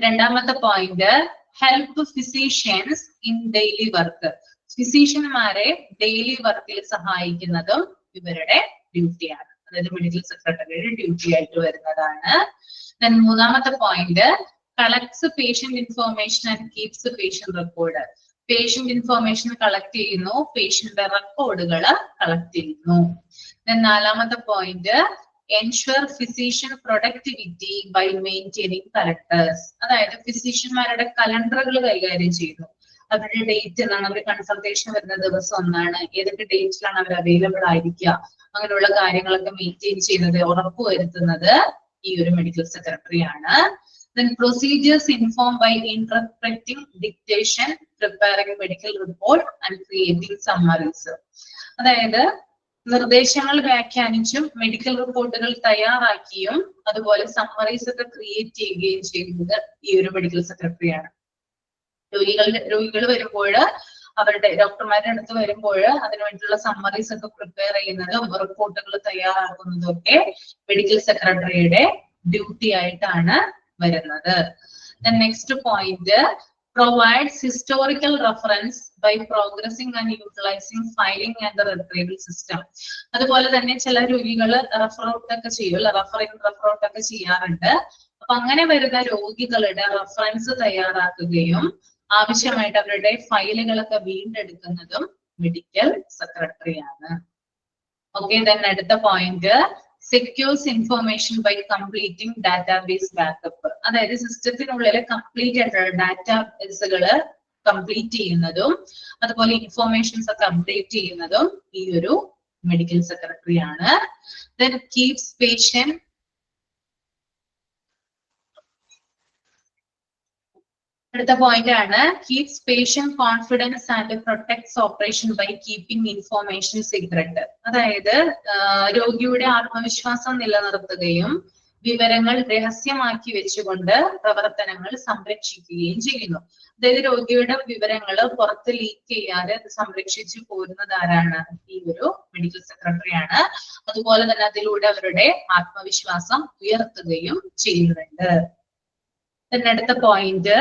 Speaker 1: രണ്ടാമത്തെ point, help physicians in daily work. ഫിസിഷ്യന്മാരെ ഡെയിലി വർക്കിൽ സഹായിക്കുന്നതും ഇവരുടെ ഡ്യൂട്ടിയാണ്. അതായത് മെഡിക്കൽ സെക്രട്ടറിയുടെ ഡ്യൂട്ടി ആയിട്ട് വരുന്നതാണ്. മൂന്നാമത്തെ point, collects patient information and keeps patient record. Patient information collect ചെയ്യുന്നു, പേഷ്യന്റ് റെക്കോർഡുകൾ കളക്ട് ചെയ്യുന്നു. നാലാമത്തെ point, ensure physician productivity by maintaining calendars. അതായത് ഫിസിഷ്യന്മാരുടെ കലണ്ടറുകൾ കൈകാര്യം ചെയ്യുന്നു. അവരുടെ ഡേറ്റ് എന്നാണ്, അവർ കൺസൾട്ടേഷൻ വരുന്ന ദിവസം ഒന്നാണ്, ഏതൊക്കെ ഡേറ്റിലാണ് അവർ അവൈലബിൾ ആയിരിക്കുക, അങ്ങനെയുള്ള കാര്യങ്ങളൊക്കെ മെയിൻറ്റെയിൻ ചെയ്യുന്നത്, ഉറപ്പുവരുത്തുന്നത് ഈ ഒരു മെഡിക്കൽ സെക്രട്ടറിയാണ്. Then procedures informed by interpreting dictation, preparing medical report and creating summaries. അതായത് നിർദ്ദേശങ്ങൾ വ്യാഖ്യാനിച്ചും മെഡിക്കൽ റിപ്പോർട്ടുകൾ തയ്യാറാക്കിയും അതുപോലെ സമ്മറീസ് ഒക്കെ ക്രിയേറ്റ് ചെയ്യുകയും ചെയ്യുന്നത് ഈ ഒരു മെഡിക്കൽ സെക്രട്ടറിയാണ്. രോഗികൾ വരുമ്പോൾ, അവരുടെ ഡോക്ടർമാരുടെ അടുത്ത് വരുമ്പോൾ അതിനു വേണ്ടിയുള്ള സമ്മറീസ് ഒക്കെ പ്രിപ്പയർ ചെയ്യുന്നതും റിപ്പോർട്ടുകൾ തയ്യാറാക്കുന്നതും ഒക്കെ മെഡിക്കൽ സെക്രട്ടറിയുടെ ഡ്യൂട്ടി ആയിട്ടാണ് വരുന്നത്. Next point, provides historical reference by progressing and utilizing filing and the retrieval system. അതുപോലെ തന്നെ ചില രോഗികൾ റെഫറൗട്ട് ഒക്കെ ചെയ്യും, റെഫറൗട്ട് ഒക്കെ ചെയ്യാറുണ്ട്. അപ്പൊ അങ്ങനെ വരുന്ന രോഗികളുടെ റെഫറൻസ് തയ്യാറാക്കുകയും ആവശ്യമായിട്ട് അവരുടെ ഫയലുകളൊക്കെ വീണ്ടെടുക്കുന്നതും മെഡിക്കൽ സെക്രട്ടറിയാണ്. ഓക്കെ, അടുത്ത point, secures information by completing database backup. അതായത് സിസ്റ്റത്തിനുള്ളിൽ കംപ്ലീറ്റ് ആയിട്ടുള്ള ഡാറ്റാബേസുകൾ കംപ്ലീറ്റ് ചെയ്യുന്നതും അതുപോലെ ഇൻഫോർമേഷൻസ് ഒക്കെ അപ്ഡേറ്റ് ചെയ്യുന്നതും ഈ ഒരു മെഡിക്കൽ സെക്രട്ടറിയാണ്. Then keeps patient അടുത്ത പോയിന്റ് ആണ് keeps patient confidence and protects operation by keeping information secret. അതായത് രോഗിയുടെ ആത്മവിശ്വാസം നിലനിർത്തുകയും വിവരങ്ങൾ രഹസ്യമാക്കി വെച്ചുകൊണ്ട് പ്രവർത്തനങ്ങൾ സംരക്ഷിക്കുകയും ചെയ്യുന്നു. അതായത് രോഗിയുടെ വിവരങ്ങൾ പുറത്ത് ലീക്ക് ചെയ്യാതെ അത് സംരക്ഷിച്ചു പോരുന്നത് ആരാണ്? ഈ ഒരു മെഡിക്കൽ സെക്രട്ടറിയാണ്. അതുപോലെ തന്നെ അതിലൂടെ അവരുടെ ആത്മവിശ്വാസം ഉയർത്തുകയും ചെയ്യുന്നുണ്ട്. അടുത്ത point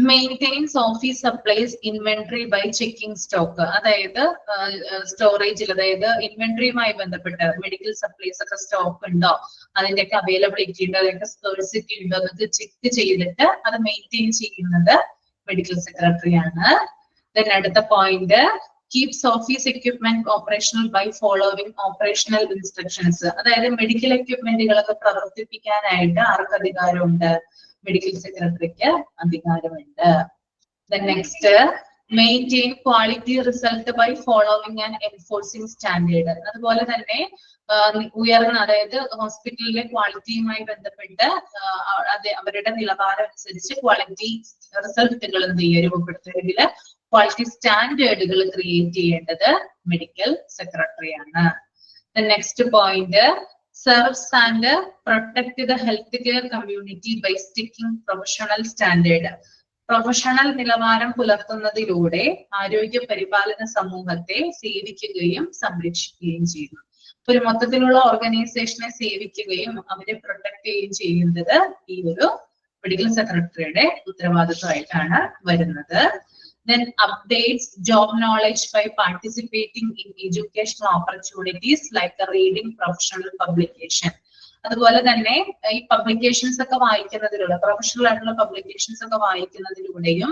Speaker 1: maintains office supplies inventory by checking stock. അതായത് സ്റ്റോറേജിൽ, അതായത് ഇൻവെന്ററിയുമായി ബന്ധപ്പെട്ട് മെഡിക്കൽ സപ്ലൈസ് ഒക്കെ സ്റ്റോക്ക് ഉണ്ടോ, അതിന്റെയൊക്കെ അവൈലബിലിറ്റി ഉണ്ടോ, അതിന്റെ സ്കേഴ്സിറ്റി ഉണ്ടോ എന്നൊക്കെ ചെക്ക് ചെയ്തിട്ട് അത് മെയിൻറ്റെയിൻ ചെയ്യുന്നത് മെഡിക്കൽ സെക്രട്ടറിയാണ്. അടുത്ത point keeps office equipment operational by following operational instructions. അതായത് മെഡിക്കൽ എക്യുപ്മെന്റുകളൊക്കെ പ്രവർത്തിപ്പിക്കാനായിട്ട് ആർക്ക് അധികാരമുണ്ട്? മെഡിക്കൽ സെക്രട്ടറിക്ക് അധികാരമുണ്ട്. Next maintain quality result by following and enforcing standard. അതുപോലെ തന്നെ ഉയർന്ന, അതായത് ഹോസ്പിറ്റലിലെ ക്വാളിറ്റിയുമായി ബന്ധപ്പെട്ട് അവരുടെ നിലവാരം അനുസരിച്ച് ക്വാളിറ്റി റിസൾട്ടുകൾ എന്ത് ചെയ്യുക, രൂപപ്പെടുത്തുന്നതിൽ ക്വാളിറ്റി സ്റ്റാൻഡേർഡുകൾ ക്രിയേറ്റ് ചെയ്യേണ്ടത് മെഡിക്കൽ സെക്രട്ടറിയാണ്. Next point serves and protect the healthcare community by sticking professional standard. Professional നിലവാരം പുലർത്തുന്നതിലൂടെ ആരോഗ്യ പരിപാലന സമൂഹത്തെ സേവിക്കുകയും സംരക്ഷിക്കുകയും ചെയ്യുന്നു. ഒരു മൊത്തത്തിലുള്ള ഓർഗനൈസേഷനെ സേവിക്കുകയും അവരെ പ്രൊട്ടക്ട് ചെയ്യുകയും ചെയ്യുന്നത് ഈ ഒരു മെഡിക്കൽ സെക്രട്ടറിയുടെ ഉത്തരവാദിത്വമായിട്ടാണ് വരുന്നത്. Then updates job knowledge by participating in educational opportunities like a reading professional publication. അതുപോലെ തന്നെ ഈ പബ്ലിക്കേഷൻസ് ഒക്കെ വായിക്കുന്നതിലൂടെ, പ്രൊഫഷണൽ ആയിട്ടുള്ള പബ്ലിക്കേഷൻസ് ഒക്കെ വായിക്കുന്നതിലൂടെയും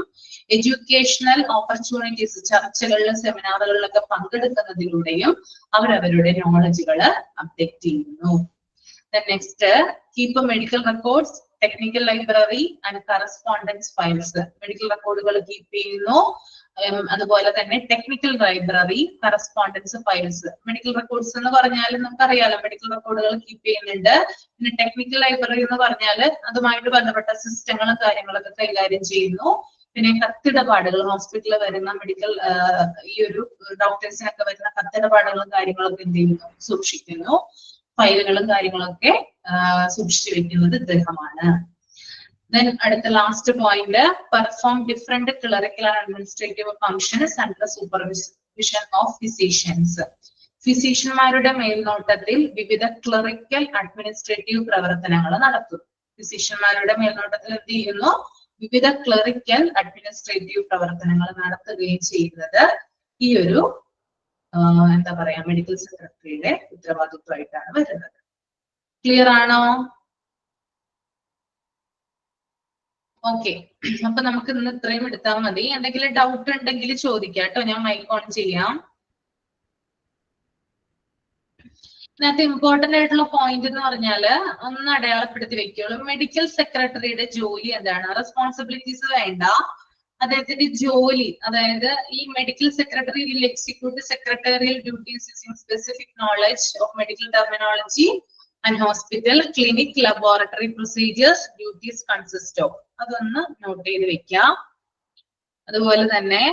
Speaker 1: എഡ്യൂക്കേഷണൽ ഓപ്പർച്യൂണിറ്റീസ്, ചർച്ചകളിലും സെമിനാറുകളിലൊക്കെ പങ്കെടുക്കുന്നതിലൂടെയും അവരവരുടെ നോളജുകൾ അപ്ഡേറ്റ് ചെയ്യുന്നു. Next keep medical records, technical library and correspondence files. Medical റെക്കോർഡുകൾ കീപ്പ് ചെയ്യുന്നു. അതുപോലെ തന്നെ technical library, correspondence files. Medical records എന്ന് പറഞ്ഞാൽ നമുക്കറിയാലോ, മെഡിക്കൽ റെക്കോർഡുകൾ കീപ്പ് ചെയ്യുന്നുണ്ട്. പിന്നെ ടെക്നിക്കൽ ലൈബ്രറി എന്ന് പറഞ്ഞാൽ അതുമായിട്ട് ബന്ധപ്പെട്ട സിസ്റ്റങ്ങളും കാര്യങ്ങളൊക്കെ കൈകാര്യം ചെയ്യുന്നു. പിന്നെ കത്തിടപാടുകൾ, ഹോസ്പിറ്റലിൽ വരുന്ന മെഡിക്കൽ ഈ ഒരു ഡോക്ടേഴ്സിനൊക്കെ വരുന്ന കത്തിടപാടുകളും കാര്യങ്ങളൊക്കെ എന്ത് ചെയ്യുന്നു, സൂക്ഷിക്കുന്നു. ഫയലുകളും കാര്യങ്ങളൊക്കെ സൂക്ഷിച്ചു വെക്കുന്നത് ഇദ്ദേഹമാണ്. അടുത്ത last point perform different clerical and administrative functions under supervision of physicians. ഫിസിഷ്യന്മാരുടെ മേൽനോട്ടത്തിൽ വിവിധ ക്ലറിക്കൽ അഡ്മിനിസ്ട്രേറ്റീവ് പ്രവർത്തനങ്ങൾ നടത്തുന്നു. ഫിസിഷ്യന്മാരുടെ മേൽനോട്ടത്തിൽ എന്ത് ചെയ്യുന്നു? വിവിധ ക്ലറിക്കൽ അഡ്മിനിസ്ട്രേറ്റീവ് പ്രവർത്തനങ്ങൾ നടത്തുകയും ചെയ്യുന്നത് ഈ ഒരു എന്താ പറയാ മെഡിക്കൽ സെക്രട്ടറിയുടെ ഉത്തരവാദിത്വമായിട്ടാണ് വരുന്നത്. ക്ലിയർ ആണോ? ഓക്കെ, അപ്പൊ നമുക്ക് ഇന്ന് ഇത്രയും എടുത്താൽ മതി. എന്തെങ്കിലും ഡൗട്ട് ഉണ്ടെങ്കിൽ ചോദിക്കാം കേട്ടോ, ഞാൻ മൈക്ക് ഓൺ ചെയ്യാം. ഇതിനകത്ത് ഇമ്പോർട്ടന്റ് ആയിട്ടുള്ള പോയിന്റ് എന്ന് പറഞ്ഞാല് ഒന്ന് അടയാളപ്പെടുത്തി വെക്കുള്ളൂ. മെഡിക്കൽ സെക്രട്ടറിയുടെ ജോലി എന്താണ്? റെസ്പോൺസിബിലിറ്റീസ് വേണ്ട, അദ്ദേഹത്തിന്റെ ജോലി, അതായത് ഈ medical secretary will execute secretarial duties using specific knowledge of medical terminology and hospital clinic laboratory procedures duties consist of. അതൊന്ന് നോട്ട് ചെയ്ത് വെക്കാം. അതുപോലെ തന്നെ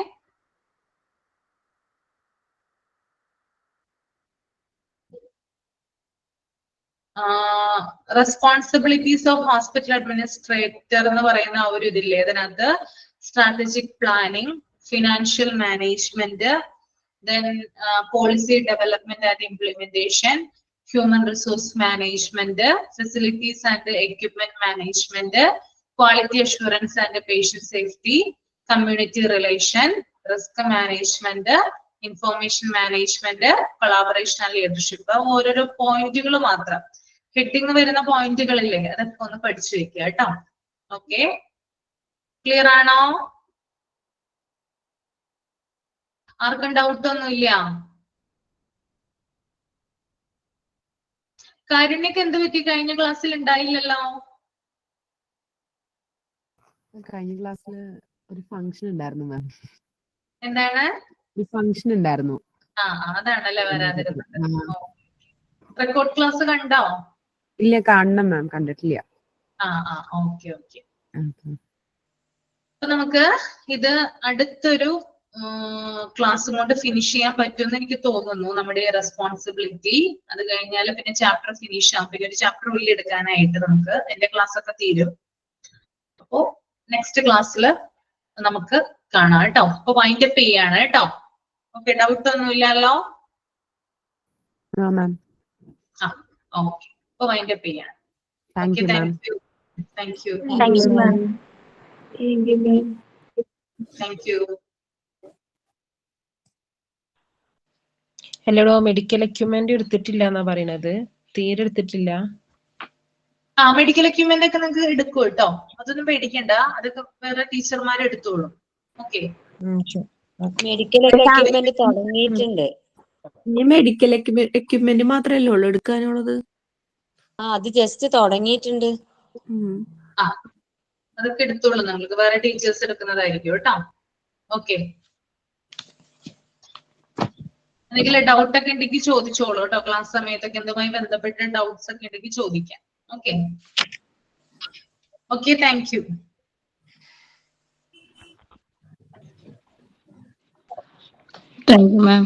Speaker 1: റെസ്പോൺസിബിലിറ്റീസ് ഓഫ് ഹോസ്പിറ്റൽ അഡ്മിനിസ്ട്രേറ്റർ എന്ന് പറയുന്ന ആ ഒരു ഇതില്ലേ, അതിനകത്ത് strategic planning, financial management, then policy development and implementation, human resource management, facilities and equipment management, quality assurance and patient safety, community relation, risk management, information management, collaboration and leadership. ഓരോരോ പോയിന്റുകൾ മാത്രം, heading വരുന്ന പോയിന്റുകളില്ലേ, അതൊക്കെ ഒന്ന് പഠിച്ചു വെക്കുക കേട്ടോ. Okay, clear ആണോ? ആർക്കും ഡൗട്ട് ഒന്നുമില്ല? കാരുണ്യക്ക് എന്ത് പറ്റി? കഴിഞ്ഞ ക്ലാസ്സിൽ ഉണ്ടായില്ലല്ലോ.
Speaker 3: കഴിഞ്ഞ ക്ലാസ്സിൽ ഒരു ഫംഗ്ഷൻ ഉണ്ടായിരുന്നു മാം.
Speaker 1: എന്താണ്?
Speaker 3: ഒരു ഫംഗ്ഷൻ ഉണ്ടായിരുന്നു.
Speaker 1: അതാണല്ലേ വരാതിരുന്നത്. റെക്കോർഡ് ക്ലാസ് കണ്ടോ?
Speaker 3: ഇല്ല, കാണണം മാം, കണ്ടിട്ടില്ല.
Speaker 1: ഓക്കെ. അപ്പൊ നമുക്ക് ഇത് അടുത്തൊരു ക്ലാസ് കൊണ്ട് ഫിനിഷ് ചെയ്യാൻ പറ്റുമെന്ന് എനിക്ക് തോന്നുന്നു. നമ്മുടെ റെസ്പോൺസിബിലിറ്റി അത് കഴിഞ്ഞാൽ പിന്നെ ചാപ്റ്റർ ഫിനിഷ് ആവും. പിന്നെ ഒരു ചാപ്റ്റർ ഉള്ളിൽ എടുക്കാനായിട്ട് നമുക്ക് എന്റെ ക്ലാസ് ഒക്കെ തീരും. അപ്പോ നെക്സ്റ്റ് ക്ലാസ്സിൽ നമുക്ക് കാണാം കേട്ടോ. അപ്പൊ വൈൻഡ് അപ്പ് ചെയ്യാണ് കേട്ടോ. ഓക്കെ, ഡൗട്ട് ഒന്നും ഇല്ലല്ലോ? ഓക്കെ, അപ്പൊ വൈൻഡ് അപ്പ് ചെയ്യാണ്. Okay, thank you. Thank you. Thank you.
Speaker 2: Hello, medical equipment എടുത്തിട്ടില്ല എന്നാ പറയണത്. തീരെ എടുത്തിട്ടില്ല.
Speaker 1: മെഡിക്കൽ എക്യുപ്മെന്റ് ഒക്കെ നിങ്ങൾക്ക് എടുക്കും കേട്ടോ. അതൊന്നും പേടിക്കണ്ട, അതൊക്കെ വേറെ ടീച്ചർമാർ എടുത്തോളൂ. ഓക്കെ,
Speaker 4: മെഡിക്കൽ എക്യുപ്മെന്റ് തുടങ്ങിയിട്ടുണ്ട്.
Speaker 5: ഇനി മെഡിക്കൽ എക്യുപ്മെന്റ് മാത്രമല്ലേ ഉള്ളൂ എടുക്കാനുള്ളത്?
Speaker 4: അത് ജസ്റ്റ് തുടങ്ങിയിട്ടുണ്ട്.
Speaker 1: അതൊക്കെ എടുത്തോളൂ, നിങ്ങൾക്ക് വേറെ ടീച്ചേഴ്സ് എടുക്കുന്നതായിരിക്കും കേട്ടോ. ഓക്കെ, എന്തെങ്കിലും ഡൗട്ട് ഒക്കെ ഉണ്ടെങ്കിൽ ചോദിച്ചോളൂ കേട്ടോ. ക്ലാസ് സമയത്തൊക്കെ എന്തുമായി ബന്ധപ്പെട്ട ഡൗട്ട്സ് ഒക്കെ ഉണ്ടെങ്കിൽ ചോദിക്കാം. Okay, okay, thank you.
Speaker 6: Thank you ma'am.